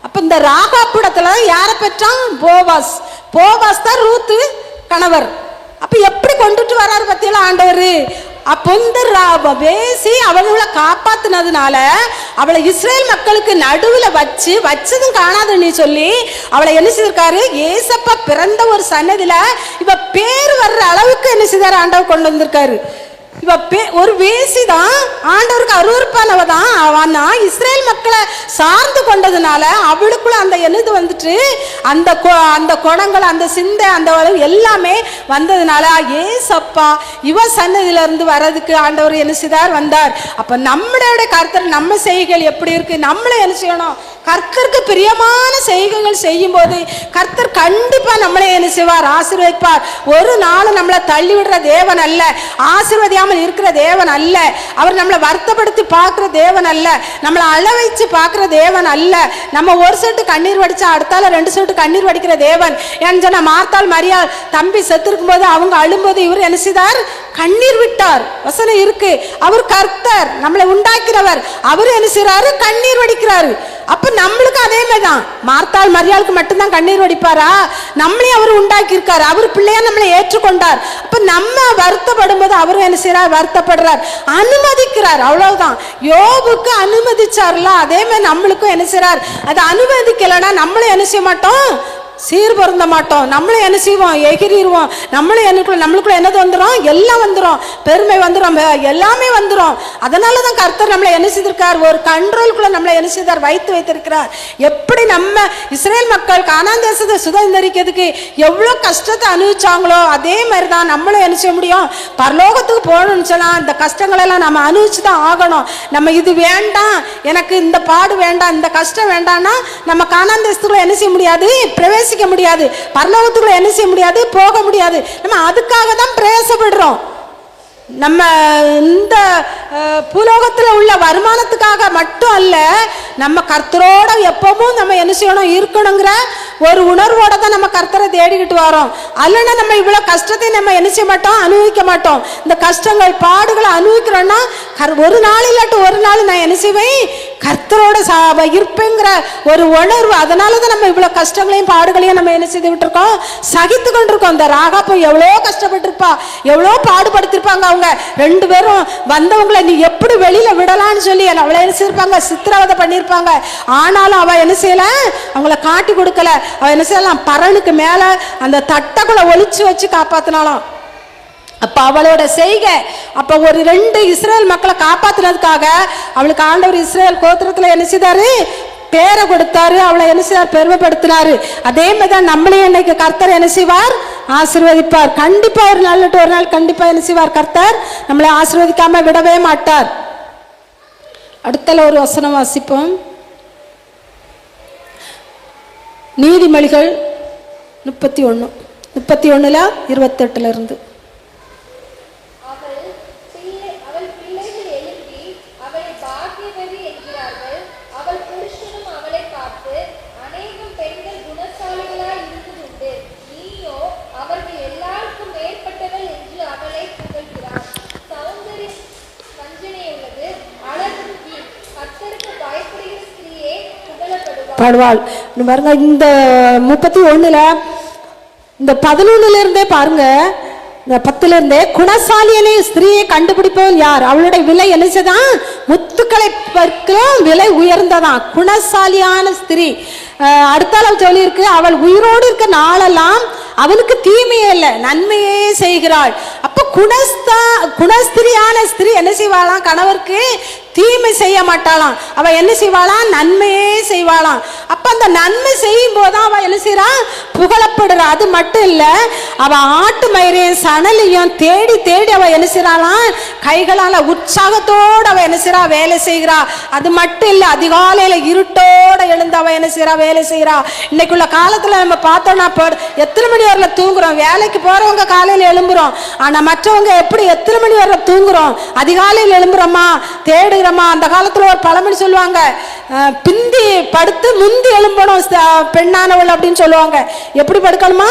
அப்ப இந்த ராகாப் இடத்துல யார பெற்றான், போவாஸ். போவாஸ் தான் ரூத்து கணவர். அப்ப எப்படி கொண்டுட்டு வராரு பத்தியில ஆண்டவர். அப்போ இந்த வேசி அவளை காப்பாத்தினதுனால அவளை இஸ்ரேல் மக்களுக்கு நடுவில் வச்சதும் காணாதுன்னு சொல்லி அவளை என்ன செய்திருக்காரு, ஏசப்பா பிறந்த ஒரு சன்னதியில இவ பேர் வர்ற அளவுக்கு என்ன செய்தார், ஆண்டவர் கொண்டு வந்திருக்காரு. இவ ஒரு வேசி தான், ஆண்டவருக்கு அருவருப்பானவ தான். ஆனா இஸ்ரேல் மக்களை சார்ந்து கொண்டதுனால அவளுக்குள்ள அந்த என்னது வந்துட்டு, அந்த குணங்கள், அந்த சிந்தை, அந்த எல்லாமே வந்ததுனால ஏசப்பா இவ சன்னதியில இருந்து வர்றதுக்கு ஆண்டவர் என்ன செய்தார், வந்தார். அப்ப நம்மளோட கர்த்தர் நம்ம செய்கைகள் எப்படி இருக்கு, நம்மளை என்ன செய்யணும், கர்த்தருக்கு பிரியமான செய்கைகள் செய்யும் போது கர்த்தர் கண்டிப்பா நம்மளை என்ன செய்வார், ஆசீர்வதிப்பார். ஒரு நாள் நம்மளை தள்ளிவிடுற தேவன் அல்ல, ஆசீர்வதியாமல் இருக்கிற தேவன் அல்ல, அவர் நம்மளை வருத்தப்படுத்தி பார்க்கிற தேவன் அல்ல, நம்மளை அள வச்சு பார்க்கிற தேவன் அல்ல. நம்ம ஒரு சொட்டு கண்ணீர் வடிச்சா அடுத்தால 2 சொட்டு கண்ணீர் வடிக்கிற தேவன். ஏன்னு சொன்னா மார்த்தாள் மரியாள் தம்பி செத்துருக்கும் போது அவங்க அழும்போது இவர் என்ன செய்தார், கண்ணீர் விட்டார். வசனம் இருக்கு, அவர் கர்த்தர், நம்மளை உண்டாக்கிறவர், அவர் என்ன செய்யறாரு, கண்ணீர் வடிக்கிறாரு. அப்ப நம்மளுக்கு அதே மாதிரிதான், மார்த்தாள் மரியாளுக்கு மட்டும்தான் கண்ணீர் வடிப்பாரா, நம்மளையும் அவர் உண்டாக்கி இருக்காரு, அவர் பிள்ளையா நம்மளை ஏற்றுக்கொண்டார். அப்ப நம்ம வருத்தப்படும் போது அவரும் என்ன செய்யறார், வருத்தப்படுறார், அனுமதிக்கிறார். அவ்வளவுதான். யோபுக்கு அனுமதிச்சார்ல, அதே மாதிரி நம்மளுக்கும் என்ன செய்யறார், அதை அனுமதிக்கலைன்னா நம்மளும் என்ன செய்ய மாட்டோம், சீர் பொருந்த மாட்டோம். நம்மளும் என்ன செய்வோம்? எகிரிடுவோம். நம்மளுக்குள்ள என்னது வந்துடும்? எல்லாம் வந்துடும். பெருமை வந்துடும், எல்லாமே வந்துடும். அதனால தான் கர்த்தர் நம்மளை என்ன செய்திருக்கார்? ஒரு கண்ட்ரோலுக்குள்ள நம்மளை என்ன செய்தார்? வைத்திருக்கிறார். எப்படி நம்ம இஸ்ரேல் மக்கள் கானான் தேசத்தை சுதந்திரிக்கிறதுக்கு எவ்வளோ கஷ்டத்தை அனுபவிச்சாங்களோ அதே மாதிரி தான் நம்மளும் என்ன செய்ய முடியும்? பரலோகத்துக்கு போகணும்னு சொன்னா இந்த கஷ்டங்கள் எல்லாம் நம்ம அனுபவிச்சு தான் ஆகணும். நம்ம இது வேண்டாம், எனக்கு இந்த பாடு வேண்டாம், இந்த கஷ்டம் வேண்டாம்னா நம்ம கானான் தேசத்துக்குள்ள என்ன செய்ய முடியாது? பிரவேசிக்க முடியாது. பரலோகத்துக்குள்ள என்ன செய்ய முடியாது? போக முடியாது. நம்ம அதுக்காக தான் பிரயாசப்படுறோம். நம்ம இந்த பூலோகத்தில் உள்ள வருமானத்துக்காக மட்டும் அல்ல, நம்ம கர்த்தரோட எப்பவும் நம்ம என்ன செய்யணும்? இருக்கணுங்கிற ஒரு உணர்வோட தான் நம்ம கர்த்தரை தேடிக்கிட்டு வரோம். அல்லனா நம்ம இவ்வளவு கஷ்டத்தை நம்ம என்ன செய்ய மாட்டோம்? அனுபவிக்க மாட்டோம். இந்த கஷ்டங்கள் பாடுகளை அனுபவிக்கிறோம்னா ஒரு நாள் இல்லாட்டி ஒரு நாள் நான் என்ன செய்வேன்? கர்த்தரோட இருப்பேங்கிற ஒரு உணர்வு. அதனால தான் நம்ம இவ்வளவு கஷ்டங்களையும் பாடுகளையும் நம்ம என்ன செய்து விட்டுருக்கோம்? சகித்து கொண்டிருக்கோம். இந்த ராகாப்பு எவ்வளோ கஷ்டப்பட்டிருப்பா, எவ்வளோ பாடுபடுத்திருப்பாங்க. அவங்க 2 பேரும் வந்தவங்களை நீ எப்படி வெளியில விடலான்னு சொல்லி அவளை என்ன செய்யிருப்பாங்க? சித்திரவதை பண்ணியிருப்பாங்க. ஆனாலும் அவ என்ன செய்யல? அவங்கள காட்டி கொடுக்கல. அவ என்ன செய்யலாம்? பரனுக்கு மேல அந்த தட்டைக்குள்ள ஒளிச்சு வச்சு காப்பாத்தினாலும். அப்ப அவளோட செய்கை அப்ப ஒரு 2 இஸ்ரேல் மக்களை காப்பாத்தினதுக்காக அவளுக்கு ஆண்டவர் இஸ்ரேல் கோத்திரத்துல என்ன செய்தாரு? பேரை கொடுத்தாரு. அவளை என்ன செய்வார்? பெருமைப்படுத்தினாரு. அதே மாதிரிதான் நம்மளையும் இன்னைக்கு கர்த்தர் என்ன செய்வார்? ஆசீர்வதிப்பார். கண்டிப்பா ஒரு நாள் கண்டிப்பா என்ன செய்வார்? கர்த்தர் நம்மளை ஆசீர்வதிக்காம விடவே மாட்டார். அடுத்த ஒரு வசனம் வாசிப்போம். நீதிமொழிகள் 31:28 இருந்து. பாடுவாள் பாருங்க. இந்த 31 இந்த 11 இருந்தே பாருங்க, இந்த 10 இருந்தே குணசாலியனை ஸ்திரீயை கண்டுபிடிப்பவன் யார்? அவளுடைய விலை என்னதான்? முத்துக்களை பார்க்கலாம் விலை உயர்ந்ததான். குணசாலியான ஸ்திரீ. அடுத்தால சொல்லியிருக்கு, அவள் உயிரோடு இருக்க நாளெல்லாம் அவனுக்கு தீமையே இல்லை, நன்மையே செய்கிறாள். அப்ப குணஸ்திரியான ஸ்திரீ என்ன செய்வாளாம்? கணவருக்கு தீமை செய்ய மாட்டாளாம். அவ என்ன செய்வாளாம்? நன்மையே செய்வாளாம். அப்ப அந்த நன்மை செய்யும் போதுதான் அவ என்ன செய்யறா? புகழப்படுறா. அது மட்டும் இல்ல, அவ ஆட்டு மயிரையும் சணலையும் தேடி தேடி அவ என்ன செய்யறாளாம்? கைகளால உற்சாகத்தோடு அவ என்ன செய்யறா? வேலை செய்கிறா. அது மட்டும் இல்ல, அதிகாலையில இருட்டோட எழுந்து அவ என்ன செய்யறா? வேலை செய்யறா. இன்னைக்குள்ள காலத்துல நம்ம பார்த்தோம்னா எத்தனை மணி வரல தூங்குறோம்? வேலைக்கு போறவங்க காலையில எழும்புறோம். ஆனா மற்றவங்க எப்படி எத்தனை மணி வரல தூங்குறோம்? அதிகாலையில் எழும்புறோமா? தேடுகிறோமா? அந்த காலத்துல ஒரு பழமொழி சொல்லுவாங்க, பிந்தி படுத்து முந்தி எழும்பணும் பெண்ணானவள் அப்படின்னு சொல்லுவாங்க. எப்படி படுக்கணுமா?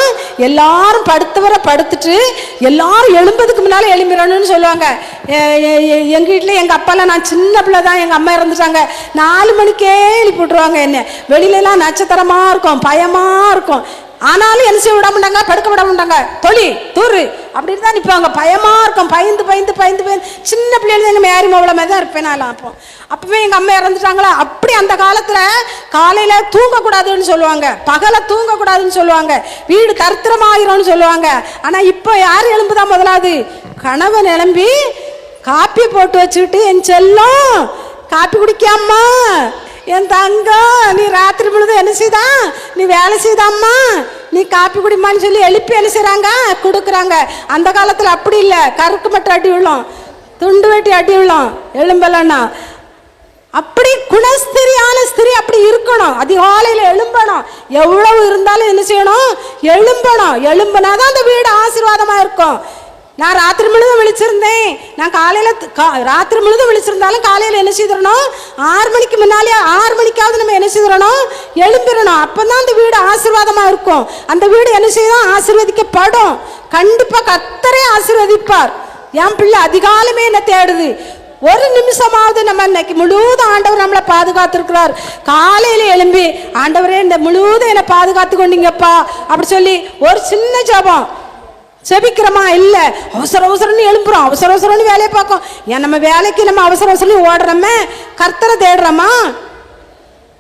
எல்லாரும் படுத்தவரை படுத்துட்டு எல்லாரும் எழும்பதுக்கு முன்னால எழும்பிடணும்னு சொல்லுவாங்க. எங்க வீட்டுல எங்க அப்பாலாம், நான் சின்ன பிள்ளை தான், எங்க அம்மா இறந்துட்டாங்க, 4 மணிக்கே எழுப்பி விட்டுருவாங்க. என்ன வெளியில எல்லாம் நட்சத்திரமா இருக்கும், பயமா இருக்கும். ஆனாலும் என்ன செய்ய விட மாட்டாங்க? படுக்க விட மாட்டாங்க. தொழி தூரு அப்படின்னு தான் நிற்பாங்க. பயமா இருக்கும். பயந்து பயந்து பயந்து பயந்து சின்ன பிள்ளைகள் எங்க மேரி மவள மாதிரி தான் இருப்பேன் நான். அப்பவே எங்க அம்மா இறந்துட்டாங்களா. அப்படி அந்த காலத்துல காலையில தூங்கக்கூடாதுன்னு சொல்லுவாங்க, பகல தூங்கக்கூடாதுன்னு சொல்லுவாங்க, வீடு தரித்திரமாயிரம்னு சொல்லுவாங்க. ஆனா இப்போ யார் எழும்புதான்? முதலாவது கணவன் எழும்பி காப்பி போட்டு வச்சுக்கிட்டு, என் செல்லம் காப்பி குடிக்காமா, என் தங்கம் நீ ராத்திரி முழுதும் என்ன செய்தா? நீ வேலை செய்தாம்மா, நீ காப்பி குடிமான்னு சொல்லி எழுப்பி என்ன செய்றாங்க? கொடுக்குறாங்க. அந்த காலத்துல அப்படி இல்லை. கருக்கு மட்டும் அடி விழும், துண்டு வெட்டி அடி விழும் எழும்பலன்னா. அப்படி குணஸ்திரியான ஸ்திரீ அப்படி இருக்கணும். அதிகாலையில எழும்பணும். எவ்வளவு இருந்தாலும் என்ன செய்யணும்? எழும்பணும். எழும்பினாதான் அந்த வீடு ஆசீர்வாதமா இருக்கும். நான் ராத்திரி முழுதும் விழிச்சிருந்தேன், நான் காலையில ராத்திரி முழுதும் விழிச்சிருந்தாலும் காலையில என்ன செய்திடணும்? 6 மணிக்கு முன்னாலே 6 மணிக்காவது நம்ம என்ன செய்திடணும்? எழும்பிடணும். அப்பதான் அந்த வீடு ஆசீர்வாதமா இருக்கும். அந்த வீடு என்ன செய்யும்? ஆசீர்வதிக்கப்படும். கண்டிப்பா கர்த்தரே ஆசீர்வதிப்பார். என் பிள்ளை அதிகாலமே என்ன தேடுது. ஒரு நிமிஷமாவது நம்ம இன்னைக்கு முழுவதும் ஆண்டவர் நம்மளை பாதுகாத்திருக்கிறார். காலையில எழும்பி ஆண்டவரே இந்த முழுவதும் என்னை பாதுகாத்து கொண்டீங்கப்பா அப்படி சொல்லி ஒரு சின்ன ஜெபம் செபிக்கிறோமா? இல்ல அவசர அவசரம்னு எழுப்புறோம், அவசர அவசரம்னு வேலையை பார்க்கும். ஏன் நம்ம வேலைக்கு நம்ம அவசர அவசரம் ஓடுறோமே, கர்த்தரை தேடுறோமா?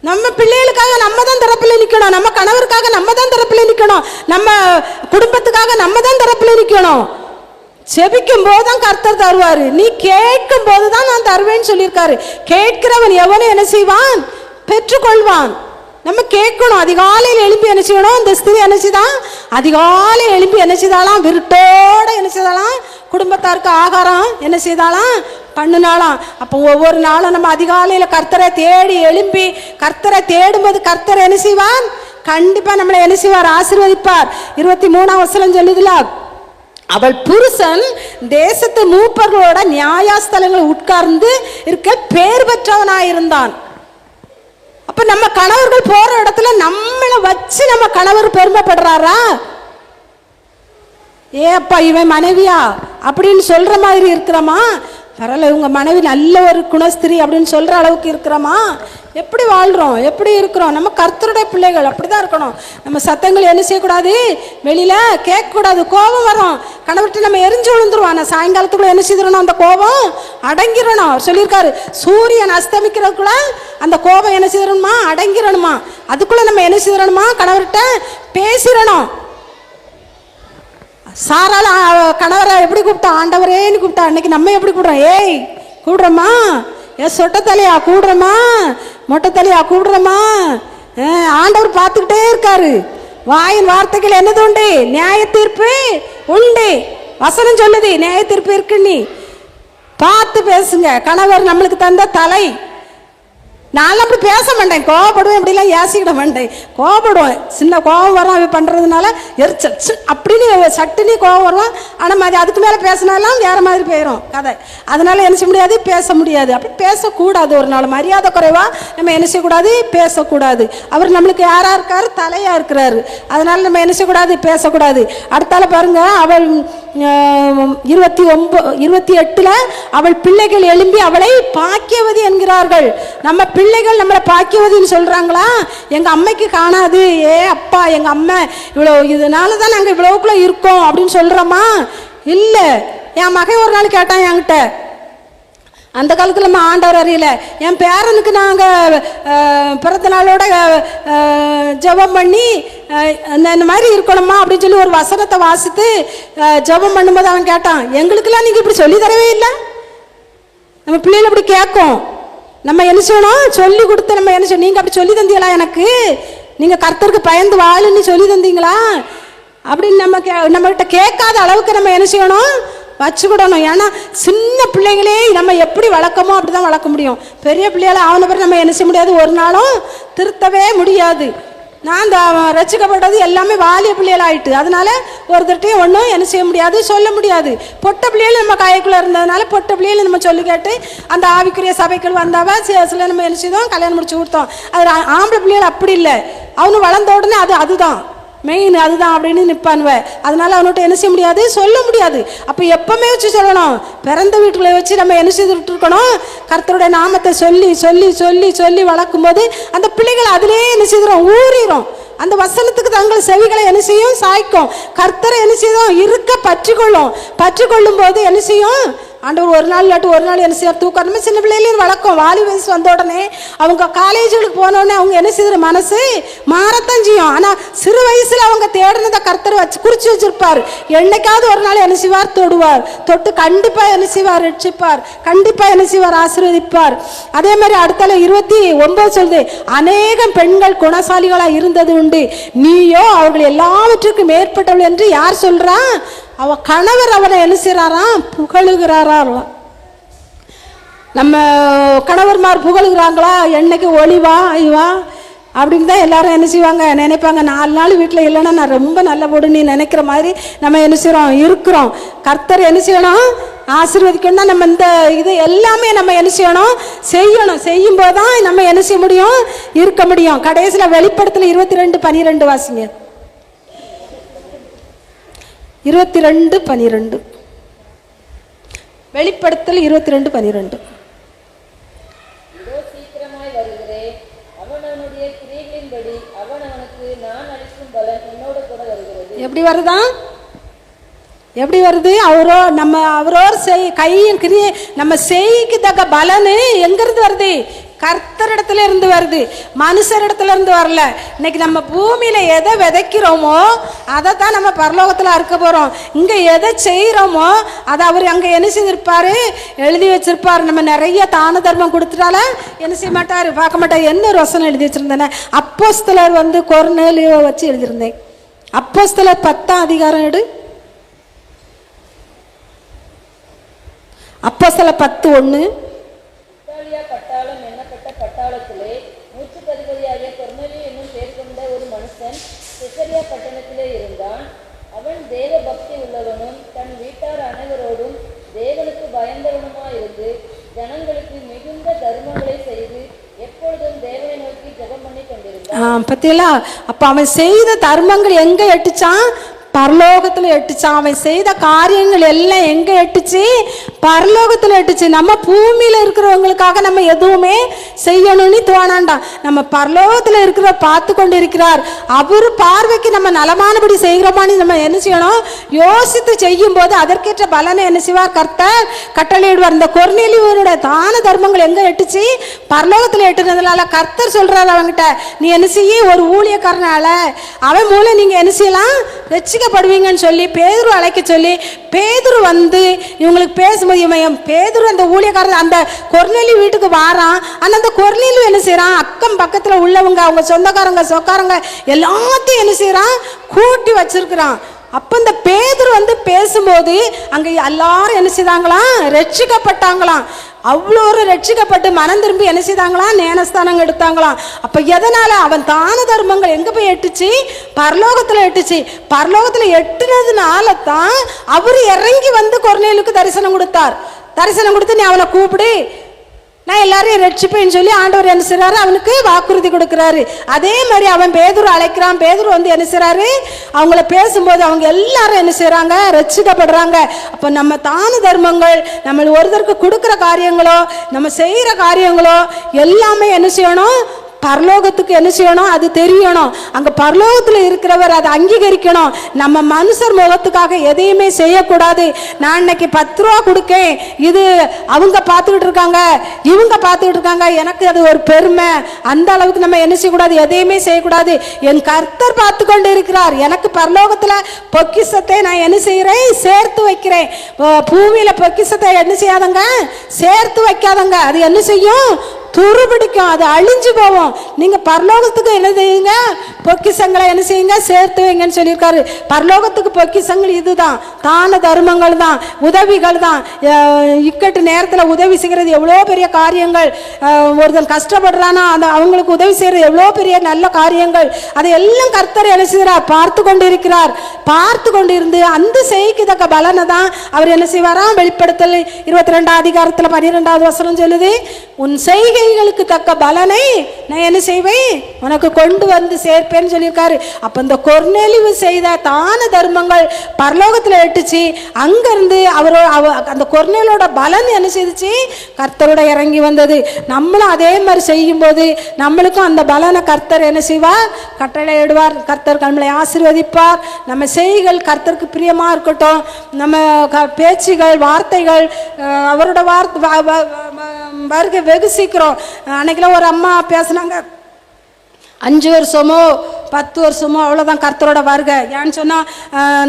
நம்ம பிள்ளைகளுக்காக நம்ம தான் தரப்புல நிக்கணும், நம்ம கணவருக்காக நம்ம தான் தரப்புல நிக்கணும், நம்ம குடும்பத்துக்காக நம்ம தான் தரப்புல நிக்கணும். செபிக்கும் போதுதான் கர்த்தர் தருவாரு. நீ கேட்கும் போதுதான் நான் தருவேன்னு சொல்லியிருக்காரு. கேட்கிறவன் எவனும் என்ன செய்வான்? பெற்றுக்கொள்வான். நம்ம கேட்கணும். அதிகாலையில் எழுப்பி என்ன செய்யணும்? இந்த ஸ்திரீ என்ன செய்தான்? அதிகாலை எழுப்பி என்ன செய்தாலாம்? விருட்டோட என்ன செய்தாலாம்? குடும்பத்தாருக்கு ஆகாரம் என்ன செய்தாலாம்? பண்ணினாலாம். அப்போ ஒவ்வொரு நாளும் நம்ம அதிகாலையில் கர்த்தரை தேடி எழுப்பி கர்த்தரை தேடும்போது கர்த்தர் என்ன செய்வான்? கண்டிப்பா நம்மளை என்ன செய்வார்? ஆசீர்வதிப்பார். 23ஆம் வசனம் சொல்லுதுல, அவள் புருஷன் தேசத்து மூப்பர்களோட நியாயஸ்தலங்கள் உட்கார்ந்து இருக்க பேர் பெற்றவனாயிருந்தான். அப்ப நம்ம கணவர்கள் போற இடத்துல நம்மளை வச்சு நம்ம கணவர் பெருமைப்படுறாரா? ஏப்பா இவன் மனைவியா அப்படின்னு சொல்ற மாதிரி இருக்கிறோமா? பரவாயில்ல, இவங்க மனைவி நல்ல ஒரு குணஸ்திரி அப்படின்னு சொல்ற அளவுக்கு இருக்கிறோமா? எப்படி வாழ்றோம்? எப்படி இருக்கிறோம்? நம்ம கர்த்தருடைய பிள்ளைகள் அப்படிதான் இருக்கணும். நம்ம சத்தங்கள் என்ன செய்யக்கூடாது? வெளியில கேட்கக்கூடாது. கோபம் வரும், கணவர்கிட்ட நம்ம எரிஞ்சு விழுந்துருவோம். ஆனால் சாயங்காலத்துக்குள்ள என்ன செய்திடணும்? அந்த கோபம் அடங்கிடணும். அவர் சொல்லியிருக்காரு, சூரியன் அஸ்தமிக்கிறதுக்குள்ள அந்த கோபம் என்ன செய்யணுமா? அடங்கிடணுமா. அதுக்குள்ள நம்ம என்ன செய்யணுமா? கணவர்கிட்ட பேசிடணும். சாரால கணவரை எப்படி கூப்பிட்டா? ஆண்டவரேன்னு கூப்பிட்டா. அன்னைக்கு நம்ம எப்படி கூப்பிடுறோம்? ஏய் கூடுறோமா? சொட்ட தலையா கூடுறோமா? மொட்டை தலையா கூடுறோமா? ஆண்டவர் பார்த்துக்கிட்டே இருக்காரு. வாயின் வார்த்தைகள் என்னது உண்டு? நியாய தீர்ப்பு உண்டு. வசனம் சொல்லுது நியாய தீர்ப்பு இருக்கு. நீ பார்த்து பேசுங்க. கணவர் நம்மளுக்கு தந்த தலை. நான் அப்படி பேச மாட்டேன், கோவப்படுவேன், இப்படிலாம் ஏசிக்கிட மாட்டேன். கோவப்படுவேன், சின்ன கோவம் வரும். அவ பண்ணுறதுனால எரிச்சல் அப்படின்னு சட்டுன்னு கோவம் வரும். ஆனால் மாதிரி அதுக்கு மேலே பேசினாலாம் வேற மாதிரி போயிடும் கதை. அதனால என்ன செய்ய முடியாது? பேச முடியாது. அப்படி பேசக்கூடாது. ஒரு நாள் மரியாதை குறைவா நம்ம என்ன செய்யக்கூடாது? பேசக்கூடாது. அவர் நம்மளுக்கு யாரா இருக்காரு? தலையா இருக்கிறாரு. அதனால நம்ம என்ன செய்யக்கூடாது? பேசக்கூடாது. அடுத்தால பாருங்க, அவள் 28 அவள் பிள்ளைகள் எழும்பி அவளை பாக்கியவதி என்கிறார்கள். நம்ம பிள்ளைகள் நம்மளை பாக்கியவதின்னு சொல்றாங்களா? எங்க அம்மைக்கு காணாது. ஏ அப்பா, எங்க அம்மா இவ்வளவு இதனாலதான் நாங்க இவ்வளவுக்குள்ள இருக்கோம் அப்படின்னு சொல்றோமா? இல்ல. என் மகன் ஒரு நாள் கேட்டான் என்கிட்ட, அந்த காலத்தில் நம்ம ஆண்டவர் அறியல, என் பேரனுக்கு நாங்கள் பிறந்த நாளோட ஜெபம் பண்ணி இந்த மாதிரி இருக்கணுமா அப்படின்னு சொல்லி ஒரு வசனத்தை வாசித்து ஜெபம் பண்ணும்போது அவன் கேட்டான், எங்களுக்கெல்லாம் நீங்கள் இப்படி சொல்லி தரவே இல்லை. நம்ம பிள்ளைகள் அப்படி கேட்கும். நம்ம என்ன செய்யணும்? சொல்லி கொடுத்து நம்ம என்ன செய்யணும்? நீங்கள் அப்படி சொல்லி தந்தீங்களா? எனக்கு நீங்கள் கர்த்தருக்கு பயந்து வாழுன்னு சொல்லி தந்தீங்களா அப்படின்னு நம்மகிட்ட கேட்காத அளவுக்கு நம்ம என்ன செய்யணும்? வச்சுக்கிடணும். ஏன்னா சின்ன பிள்ளைங்களே நம்ம எப்படி வளர்க்கமோ அப்படிதான் வளர்க்க முடியும். பெரிய பிள்ளைகளை ஆன பிறகு நம்ம என்ன செய்ய முடியாது? ஒரு நாளும் திருத்தவே முடியாது. நான் இந்த ரசிக்கப்பட்டது எல்லாமே வாலிய பிள்ளைகள் ஆயிட்டு. அதனால ஒருத்தட்டையும் ஒன்றும் என்ன செய்ய முடியாது? சொல்ல முடியாது. பொட்ட பிள்ளைகள் நம்ம கைக்குள்ளே இருந்ததுனால பொட்ட பிள்ளைகள் நம்ம சொல்லி கேட்டு அந்த ஆவிக்குரிய சபைகள் வந்தாவ சில நம்ம என்ன செய்தோம்? கல்யாணம் முடிச்சு கொடுத்தோம். அது ஆம்பளை பிள்ளைகள் அப்படி இல்லை. அவனு வளர்ந்த உடனே அதுதான் மெயின், அதுதான் அப்படின்னு நிற்பானுவ. அதனால அவன்கிட்ட என்ன செய்ய முடியாது? சொல்ல முடியாது. அப்போ எப்பவுமே வச்சு சொல்லணும். பிறந்த வீட்டுக்குள்ளே வச்சு நம்ம என்ன செய்துட்டு இருக்கணும்? கர்த்தருடைய நாமத்தை சொல்லி சொல்லி சொல்லி சொல்லி வளர்க்கும் போது அந்த பிள்ளைகள் அதிலே என்ன செய்கிறோம்? ஊறிடும். அந்த வசனத்துக்கு தங்கள் செவிகளை என்ன செய்யும்? சாய்க்கும். கர்த்தரை என்ன செய்யும்? இருக்க பற்றிக்கொள்ளும் போது என்ன செய்யும்? ஆண்டவர் ஒரு நாள் இல்லாட்டி ஒரு நாள் என்ன செய்ய தூக்கம். நம்ம சின்ன பிள்ளையிலேயும் வளர்க்கும். வாலி வயசு வந்த உடனே அவங்க காலேஜுகளுக்கு போனோடனே அவங்க என்ன செய்யுற? மனசு மாறத்தான் செய்யும். ஆனால் சிறு வயசுல அவங்க தேடினதை கர்த்தர் குறிச்சு வச்சிருப்பார். என்னைக்காவது ஒரு நாள் என்ன செய்வார்? தொடுவார். தொட்டு கண்டிப்பா என்ன செய்வார்? ரட்சிப்பார். கண்டிப்பா என்ன செய்வார்? ஆசீர்வதிப்பார். அதே மாதிரி அடுத்தால 29 சொல்லுது, அநேகம் பெண்கள் குணசாலிகளா இருந்தது உண்டு, நீயோ அவர்கள் எல்லாவற்றுக்கும் மேற்பட்டவள் என்று யார் சொல்றா? அவ கணவர் அவனை என்ன செய்யறாராம்? புகழுகிறாராம். நம்ம கணவர்மார் புகழுகிறாங்களா? என்னைக்கு ஒளிவா ஐவா அப்படின்னு தான் எல்லாரும் என்ன செய்வாங்க? நினைப்பாங்க. 4 நாள் வீட்டில் இல்லைன்னா நான் ரொம்ப நல்ல போடு நீ நினைக்கிற மாதிரி நம்ம என்ன செய்கிறோம்? இருக்கிறோம். கர்த்தர் என்ன செய்யணும்? ஆசீர்வதிக்கணும்னா நம்ம இந்த இது எல்லாமே நம்ம என்ன செய்யணும்? செய்யும் போது தான் நம்ம என்ன செய்ய முடியும்? இருக்க முடியும். கடைசியில் வெளிப்படுத்தல 22:12 வாசிங்க. 22:12 வெளிப்படுத்தல் 22:12. எப்படி வருதான்? எப்படி வருது? அவரோர் கையின் கிரியை நம்ம செய்க்கு தக்க பலனு எங்கிருந்து வருது? கர்த்தரிடத்துல இருந்து வருது, மனுஷரிடத்துல இருந்து வரல. இன்னைக்கு நம்ம பூமியில எதை விதைக்கிறோமோ அதை தான் நம்ம பரலோகத்துல அறுக்க போறோம். இங்க எதை செய்யறோமோ அதை அவர் அங்க என்ன செய்திருப்பாரு, எழுதி வச்சிருப்பாரு. நம்ம நிறைய தான தர்மம் கொடுத்துட்டால என்ன செய்ய மாட்டாரு, பார்க்க மாட்டாரு. என்ன ஒரு வசனம் எழுதி வச்சிருந்தேன், அப்போஸ்தலர் கொர்நேலியுவை வச்சு எழுதியிருந்தேன். அப்போஸ்தலர் 10ஆம் அதிகாரம் எடு, அப்போஸ்தலர் 10:1. பட்டாளம் எண்ணப்பட்ட பட்டாளத்திலே நூற்றுப்பதிபதியாகிய கொர்நேலியு என்னும் பேர் கொண்ட ஒரு மனுஷன் செசரியா பட்டணத்திலே இருந்தான். அவன் தேவ பக்தி உள்ளவனும் தன் வீட்டார் அனைவரோடும் தேவனுக்கு பயந்தவனுமாயிருந்து ஜனங்களுக்கு மிகுந்த தர்மங்களை செய்து எப்பொழுதும் தேவனை நோக்கி ஜெபம் பண்ணி கொண்டிருந்தான். பத்தியலா, அப்ப அவன் செய்த தர்மங்கள் எங்க எட்டுச்சான், பரலோகத்துல எட்டுச்சான். அவன் செய்த காரியங்கள் எல்லாம் எங்க எட்டுச்சு, பரலோகத்துல எட்டுச்சு. நம்ம பூமியில இருக்கிறவங்களுக்காக நம்ம எதுவுமே செய்யணும்னு தோணாண்டாம். நம்ம பரலோகத்துல இருக்கிற பார்த்து கொண்டு இருக்கிறார். அவரு பார்வைக்கு நம்ம நலமானபடி செய்கிறோமான்னு நம்ம என்ன செய்யணும், யோசித்து செய்யும் போது அதற்கேற்ற பலனை என்ன செய்வார், கர்த்தர் கட்டளையிடுவார். இந்த கொர்நேலியுவோட தான தர்மங்கள் எங்க எட்டுச்சு, பரலோகத்துல எட்டுனதுனால கர்த்தர் சொல்றாரு அவன்கிட்ட, நீ என்ன செய்ய, ஒரு ஊழியக்காரனால அவன் மூலம் நீங்க என்ன செய்யலாம், ரட்சிக்கப்படுவீங்கன்னு சொல்லி பேதுரு அழைக்க சொல்லி, பேதுரு இவங்களுக்கு பேசும்போது பேதுரு அந்த ஊழியக்காரர் அந்த கொர்நேலியு வீட்டுக்கு வாரான். ஆனா அந்த கொர்நேலியு என்ன செய்யறான், அக்கம் பக்கத்துல உள்ளவங்க அவங்க சொந்தக்காரங்க சொக்காரங்க எல்லாத்தையும் என்ன செய்யறான், கூட்டி வச்சிருக்கிறான். அப்ப இந்த பேதுரு பேசும்போது அங்க எல்லாரும் என்ன செய்தாங்களாம், ரட்சிக்கப்பட்டாங்களாம். அவ்வளோ ஒரு ரட்சிக்கப்பட்டு மனம் திரும்பி என்ன செய்தாங்களாம், ஞானஸ்தானம் எடுத்தாங்களாம். அப்ப எதனால, அவன் தான தர்மங்கள் எங்க போய் எட்டுச்சு, பரலோகத்துல எட்டுச்சு. பரலோகத்துல எட்டுனதுனால தான் அவரு இறங்கி கொர்நேலியுக்கு தரிசனம் கொடுத்தார். தரிசனம் கொடுத்து நீ அவனை கூப்பிடு, நான் எல்லாரையும் ரட்சிப்பேன்னு சொல்லி ஆண்டவர் என்ன செய்றாரு, அவனுக்கு வாக்குறுதி கொடுக்கிறாரு. அதே மாதிரி அவன் பேதுரு அழைக்கிறான். பேதுரு என்ன செய்றாரு, அவங்கள பேசும்போது அவங்க எல்லாரும் என்ன செய்றாங்க, ரட்சிக்கப்படுறாங்க. அப்ப நம்ம தான தர்மங்கள், நம்ம ஒருத்தருக்கு கொடுக்குற காரியங்களோ நம்ம செய்யற காரியங்களோ எல்லாமே என்ன செய்யணும், பரலோகத்துக்கு என்ன செய்யணும், அது தெரியணும். அங்க பரலோகத்துல இருக்கிறவர் அதை அங்கீகரிக்கணும். நம்ம மனுஷர் முகத்துக்காக எதையுமே செய்யக்கூடாது. நான் இன்னைக்கு 10 ரூபா கொடுக்கேன், இது அவங்க பார்த்துக்கிட்டு இருக்காங்க இவங்க பார்த்துக்கிட்டு இருக்காங்க, எனக்கு அது ஒரு பெருமை, அந்த அளவுக்கு நம்ம என்ன செய்யக்கூடாது, எதையுமே செய்யக்கூடாது. என் கர்த்தர் பார்த்து கொண்டு இருக்கிறார். எனக்கு பரலோகத்துல பொக்கிஷத்தை நான் என்ன செய்யறேன், சேர்த்து வைக்கிறேன். பூமியில பொக்கிஷத்தை என்ன செய்யாதங்க, சேர்த்து வைக்காதங்க. அது என்ன செய்யும், துருபிடிக்கும், அது அழிஞ்சு போவோம். நீங்க பரலோகத்துக்கு என்ன செய்யுங்க, பொக்கிஷங்களை என்ன செய்யுங்க, சேர்த்து வைங்கன்னு சொல்லியிருக்காரு. பரலோகத்துக்கு பொக்கிஷங்கள் இதுதான், தான தர்மங்கள் தான், உதவிகள் தான். இக்கட்டு நேரத்தில் உதவி செய்கிறது எவ்வளோ பெரிய காரியங்கள். ஒருத்தன் கஷ்டப்படுறானா அந்த அவங்களுக்கு உதவி செய்யறது எவ்வளோ பெரிய நல்ல காரியங்கள். அதை எல்லாம் கர்த்தர் என்ன செய்கிறார், பார்த்து கொண்டு இருக்கிறார். பார்த்து கொண்டு இருந்து அந்த செய்திக்கு தக்க பலனை தான் அவர் என்ன செய்வாராம், வெளிப்படுத்தல் 22ஆம் அதிகாரத்தில் 12வது வசனம் சொல்லுது, உன் செய்கைகளுக்கு தக்க பலனை நான் என்ன செய்வேன், உனக்கு கொண்டு சேர்ப்பேன்னு சொல்லியிருக்காரு. அப்ப இந்த கொர்நேலியு செய்த தான தர்மங்கள் பரலோகத்துல எட்டுச்சு. அங்கிருந்து அந்த கொர்நேலியோட பலன் என்ன செய்துச்சு, கர்த்தரோட இறங்கி வந்தது. நம்மளும் அதே மாதிரி செய்யும் போது நம்மளுக்கும் அந்த பலனை கர்த்தர் என்ன செய்வார், கட்டளையிடுவார். கர்த்தர் நம்மளை ஆசீர்வதிப்பார். நம்ம செய்கள் கர்த்தருக்கு பிரியமா இருக்கட்டும். நம்ம பேச்சுகள் வார்த்தைகள் அவரோட வருகை வெகு சீக்கிரம். அன்னைக்கெல்லாம் ஒரு அம்மா பேசுனாங்க, 5 வருஷமோ 10 வருஷமோ அவ்வளோதான் கர்த்தரோட வருகை. ஏன்னு சொன்னால்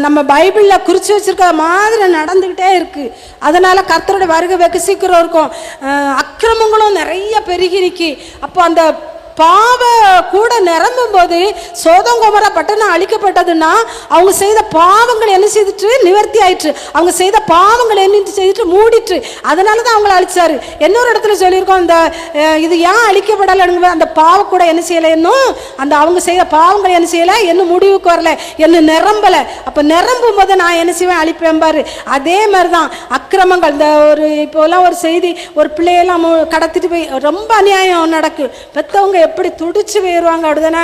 நம்ம பைபிளில் குறித்து வச்சிருக்க மாதிரி நடந்துக்கிட்டே இருக்குது. அதனால் கர்த்தரோட வருகை வெகு சீக்கிரம் இருக்கும். அக்கிரமங்களும் நிறைய பெருகி நிற்கி. அப்போ அந்த பாவ கூட நிரம்பும் போது சோதோம் கொமோரா பட்டணம் அழிக்கப்பட்டதுன்னா அவங்க செய்த பாவங்கள் என்ன செய்துட்டு நிவர்த்தி ஆயிற்று. அவங்க செய்த பாவங்கள் என்ன செய்துட்டு மூடிட்டு, அதனால தான் அவங்கள அழிச்சாரு. இன்னொரு இடத்துல சொல்லியிருக்கோம், இந்த இது ஏன் அழிக்கப்படலை, அந்த பாவ கூட என்ன செய்யலை, இன்னும் அந்த அவங்க செய்த பாவங்கள் என்ன செய்யலை, இன்னும் முடிவுக்கு வரல, என்ன நிரம்பலை. அப்போ நிரம்பும் போது நான் என்ன செய்வேன், அழிப்பேன் பாரு. அதே மாதிரி தான் அக்கிரமங்கள். இந்த இப்போலாம் ஒரு செய்தி, ஒரு பிள்ளையெல்லாம் கடத்திட்டு போய் ரொம்ப அநியாயம் நடக்கு, பெற்றவங்க எப்படி துடிச்சு போயிடுவாங்க, அப்படிதானே.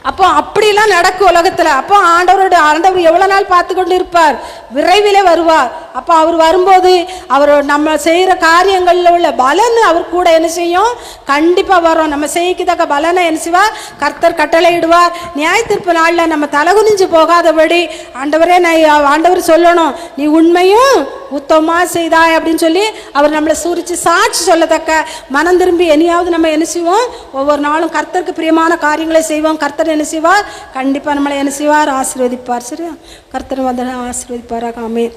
அப்போ அப்படிலாம் நடக்கும் உலகத்துல. அப்போ ஆண்டவர் எவ்வளவு நாள் பார்த்து கொண்டு இருப்பார், விரைவிலே வருவார். அப்போ அவர் வரும்போது அவர் நம்ம செய்யற காரியங்கள்ல உள்ள பலன் அவர் கூட என்ன செய்யும், கண்டிப்பா வரும். நம்ம செய்யத்தக்க பலனை என்ன செய்வார், கர்த்தர் கட்டளையிடுவார். நியாய தீர்ப்பு நாள்ல நம்ம தலகுனிஞ்சு போகாதபடி ஆண்டவரே, ஆண்டவர் சொல்லணும், நீ உண்மையும் உத்தமமா செய்தாய் அப்படின்னு சொல்லி அவர் நம்மளை சூரிச்சு சாட்சி சொல்லத்தக்க மனம் திரும்பி இனியாவது நம்ம என்ன செய்வோம், ஒவ்வொரு நாளும் கர்த்தருக்கு பிரியமான காரியங்களை செய்வோம். கர்த்தர் என்ன செய்வார், கண்டிப்பாக நம்மளை என்ன செய்வார், ஆசீர்வதிப்பார். சரியா, கர்த்தர் வந்து ஆசீர்வதிப்பாராக. ஆமென்.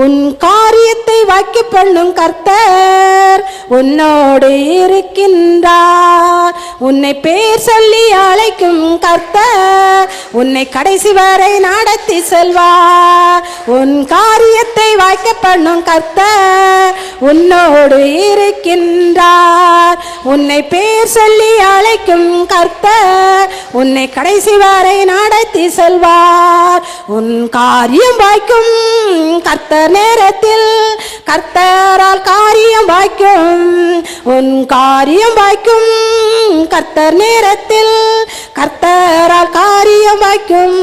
உன் காரியத்தை வாக்கி பண்ணும் கர்த்தர் உன்னோடு இருக்கின்றார். உன்னை பேர் சொல்லி அழைக்கும் கர்த்தர் உன்னை கடைசி வரை நடத்தி செல்வார். உன் காரியத்தை வாக்கி பண்ணும் கர்த்தர் உன்னோடு இருக்கின்றார். உன்னை பேர் சொல்லி அழைக்கும் கர்த்தர் உன்னை கடைசி வரை நடத்தி செல்வார். உன் காரியம் வாய்க்கும் கர்த்தர் நேரத்தில் கர்த்தரால் காரியம் வாய்க்கும். உன் காரியம் வாய்க்கும் கர்த்தர் நேரத்தில் கர்த்தரால் காரியம் வாய்க்கும்.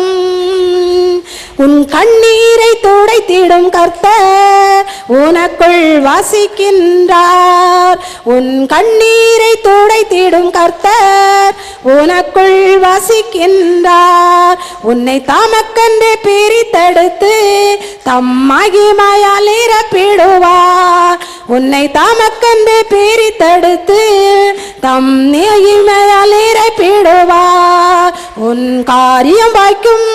உன் கண்ணீரை துடைத்திடும் கர்த்தர் உனக்குள் வாசிக்கின்றார். உன் கண்ணீரை துடைத்திடும் கர்த்தர் உனக்குள் வாசிக்கின்றார். உன்னை தாமக்கென்று பிரித்தெடுத்து தம் மகிமையால் நிரப்பிடுவார். உன்னை தாமக்கென்று பிரித்தெடுத்து தம் மகிமையால் நிரப்பிடுவார். உன் காரியம் வாய்க்கும்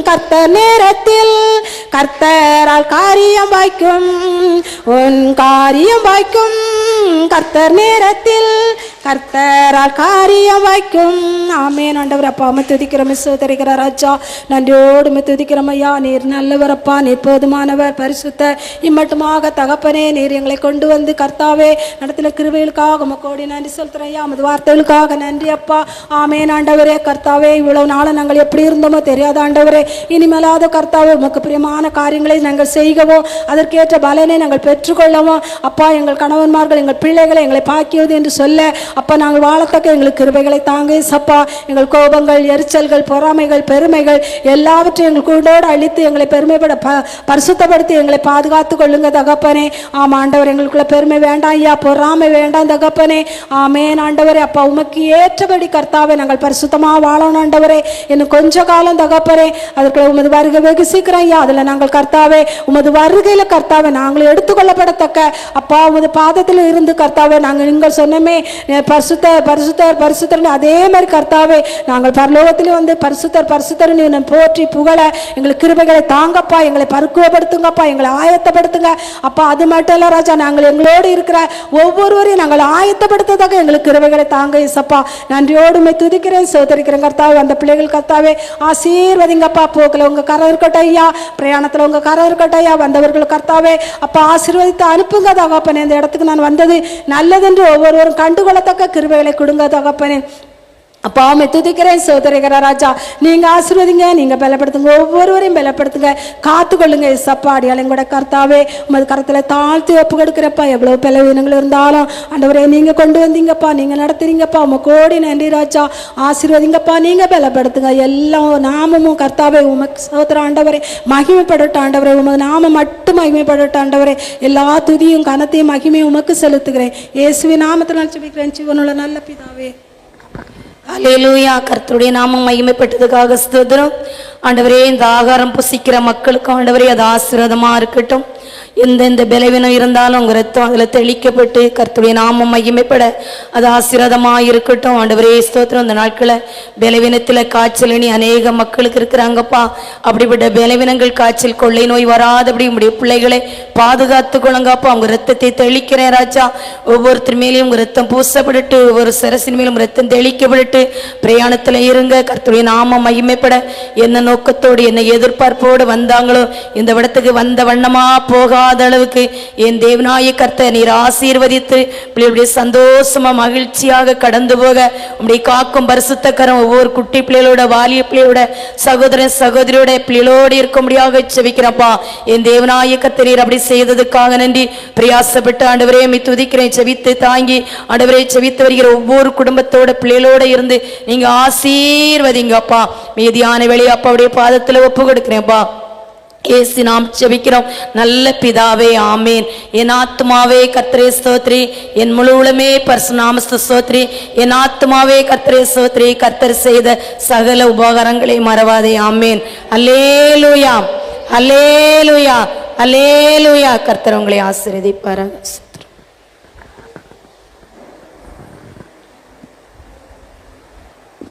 கர்த்தர் நேரத்தில் கர்த்தரால் காரியம் வாய்க்கும். உன் காரியம் வாய்க்கும் கர்த்தர் நேரத்தில் கர்த்தரால் காரியம் வாய்க்கும். ஆமென். ஆண்டவர் அப்பா அம்மை துதிக்கிறோம், சோதரிக்கிற ராஜா நன்றியோடு துதிக்கிறோம் ஐயா. நீர் நல்லவரப்பா, நீர் போதுமானவர், பரிசுத்த இம்மட்டுமாக தகப்பனே நீர் எங்களை கொண்டு வந்து கர்த்தாவே நடத்தின கிருபைகளுக்காக உமக்கோடி நன்றி செலுத்துறோம் ஐயா. உமது வார்த்தைகளுக்காக நன்றி அப்பா. ஆமென். ஆண்டவரே கர்த்தாவே இவ்வளவு நாள் நாங்கள் எப்படி இருந்தோமோ தெரியாத ஆண்டவரே, இனிமேலாத கர்த்தாவே உமக்கு பிரியமான காரியங்களை நாங்கள் செய்கவும் அதற்கேற்ற பலனை நாங்கள் பெற்றுக்கொள்ளவும் அப்பா, எங்கள் கணவன்மார்கள் எங்கள் பிள்ளைகளை எங்களை பாக்கியது என்று சொல்ல அப்பா நாங்கள் வாழத்தக்க எங்களுக்கு கிருபைகளை தாங்க சப்பா. எங்கள் கோபங்கள், எரிச்சல்கள், பொறாமைகள், பெருமைகள் எல்லாவற்றையும் எங்கள் கூடோடு அழித்து எங்களை பெருமைப்பட பரிசுத்தப்படுத்தி எங்களை பாதுகாத்து கொள்ளுங்க தகப்பனே. ஆமாம் ஆண்டவர், எங்களுக்குள்ள பெருமை வேண்டாம் ஐயா, பொறாமை வேண்டாம் தகப்பனே. ஆமேன் ஆண்டவரே. அப்பா உமக்கு ஏற்றபடி கர்த்தாவே நாங்கள் பரிசுத்தமாக வாழணும் ஆண்டவரே. இன்னும் கொஞ்ச காலம் தகப்பனே, அதற்குள்ள உமது வருகை வெகு சீக்கிரம் ஐயா. அதில் நாங்கள் கர்த்தாவே உமது வருகையில் கர்த்தாவே நாங்கள் எடுத்துக்கொள்ளப்படத்தக்க அப்பா உமது பாதத்தில் இருந்து கர்த்தாவே நாங்கள் நீங்கள் சொன்னமே பரிசுத்தர் பரிசுத்தர் பரிசுத்தர் அதே மாதிரி கர்த்தாவே நாங்கள் பரலோகத்திலே வந்து பரிசுத்தர் பரிசுத்தர் போற்றி புகழ எங்களுக்கு கிருபைகளை தாங்கப்பா, எங்களை பருக்குவப்படுத்துங்கப்பா, எங்களை ஆயத்தப்படுத்துங்க அப்பா. அது மட்டும் இல்ல ராஜா, நாங்கள் எங்களோடு இருக்கிற ஒவ்வொருவரையும் நாங்கள் ஆயத்தப்படுத்ததாக எங்களுக்கு கிருபைகளை தாங்க இசப்பா. நன்றியோடு துதிக்கிறேன், சோதரிக்கிறேன் கர்த்தாவே. அந்த பிள்ளைகள் கர்த்தாவே ஆசீர்வதிங்கப்பா. போக்கில் உங்க கரை இருக்கட்டும் ஐயா, பிரயாணத்தில் உங்க கரை இருக்கட்டும் ஐயா. வந்தவர்கள் கர்த்தாவே அப்பா ஆசீர்வதித்து அனுப்புங்க தகப்பனே. இந்த இடத்துக்கு நான் வந்தது நல்லதென்று ஒவ்வொருவரும் கண்டுகொள்ளத்தக்க கிருபைகளை கொடுங்க தகப்பனே. அப்பா அம்மை துதிக்கிறேன், சோதரிக்கிற ராஜா நீங்க ஆசீர்வதிங்க, நீங்க பலப்படுத்துங்க, ஒவ்வொருவரையும் பலப்படுத்துங்க, காத்துக்கொள்ளுங்க இசப்பா. அடியாளையும் கூட கர்த்தாவே உமது கரத்துல தாழ்த்தி ஒப்பு கொடுக்கிறப்பா. எவ்வளவு பலவீனங்கள் இருந்தாலும் ஆண்டவரே நீங்க கொண்டு வந்தீங்கப்பா, நீங்க நடத்துறீங்கப்பா. உம கோடி நன்றி ராஜா. ஆசீர்வதிங்கப்பா, நீங்க பலப்படுத்துங்க. எல்லாம் நாமமும் கர்த்தாவே உமக்கு சோதர ஆண்டவரே மகிமைப்படட்டும் ஆண்டவரே. உமது நாம மட்டும் மகிமைப்படட்டும் ஆண்டவரே. எல்லா துதியும் கனத்தையும் மகிமையும் உமக்கு செலுத்துகிறேன். இயேசுவின் நாமத்தினால் ஜெபிக்கிறேன் ஜீவனுள்ள நல்ல பிதாவே. அல்லேலூயா. கர்த்தருடைய நாமம் மகிமைப்பட்டதுக்காக ஸ்தோத்திரம் ஆண்டவரே. இந்த ஆகாரம் புசிக்கிற மக்களுக்கு ஆண்டவரே அது ஆசீர்வாதமா இருக்கட்டும். எந்தெந்த பலவீனம் இருந்தாலும் உங்க ரத்தம் அதில் தெளிக்கப்பட்டு கர்த்தருடைய நாமம் மகிமைப்பட அது ஆசீர்வாதமாக இருக்கட்டும் ஆண்டவரே. ஸ்தோத்திரம். இந்த நாட்களை பலவீனத்தில் காய்ச்சல் இனி அநேக மக்களுக்கு இருக்கிறாங்கப்பா. அப்படிப்பட்ட பலவீனங்கள், காய்ச்சல், கொள்ளை நோய் வராதபடி உங்களுடைய பிள்ளைகளை பாதுகாத்து கொள்ளுங்கப்பா. உங்க ரத்தத்தை தெளிக்கிறேன் ராஜா. ஒவ்வொருத்தர் மேலேயும் உங்க ரத்தம் பூசப்பட்டு, ஒவ்வொரு சரசின் மேலும் ரத்தம் தெளிக்கப்பட்டு பிரயாணத்தில் இருங்க. கர்த்தருடைய நாமம் மகிமைப்பட என்ன நோக்கத்தோடு என்ன எதிர்பார்ப்போடு வந்தாங்களோ இந்த இடத்துக்கு வந்த வண்ணமா போக அளவுக்கு என் தேவனாய கர்த்தர் நீர் ஆசீர்வதித்து பிள்ளைகளுடைய சந்தோஷமா மகிழ்ச்சியாக கடந்து போக உம்முடைய காக்கும் பரிசுத்த கரம் ஒவ்வொரு குட்டி பிள்ளைகளோட, வாலிய பிள்ளையோட, சகோதரன் சகோதரியோட பிள்ளைகளோடு இருக்க முடியாத செபிக்கிறப்பா. என் தேவனாய கர்த்தர் நீர் அப்படி செய்ததுக்காக நன்றி. பிரயாசப்பட்டு ஆண்டவரே துதிக்கிறேன். செவித்து தாங்கி ஆண்டவரே செவித்து வருகிற ஒவ்வொரு குடும்பத்தோட பிள்ளைகளோட இருந்து நீங்க ஆசீர்வதிங்கப்பா. மீதியான வேலையை அப்பாவுடைய பாதத்துல ஒப்பு கொடுக்கிறேன்ப்பா. ஏசி நாம் ஜெபிக்கிறோம் நல்ல பிதாவே, ஆமேன். என் ஆத்துமாவே கர்த்தரே ஸ்தோத்ரி, என் முழு உளமே பரிசுநாமஸ்து ஸ்தோத்ரி. என் ஆத்துமாவே கர்த்தரே ஸ்தோத்ரி, கர்த்தர் செய்த சகல உபகாரங்களை மறவாதே. ஆமேன். அல்லேலூயா அல்லேலூயா. அல்லேலூயா. கர்த்தர் உங்களை ஆசீர்வதிப்பாராக.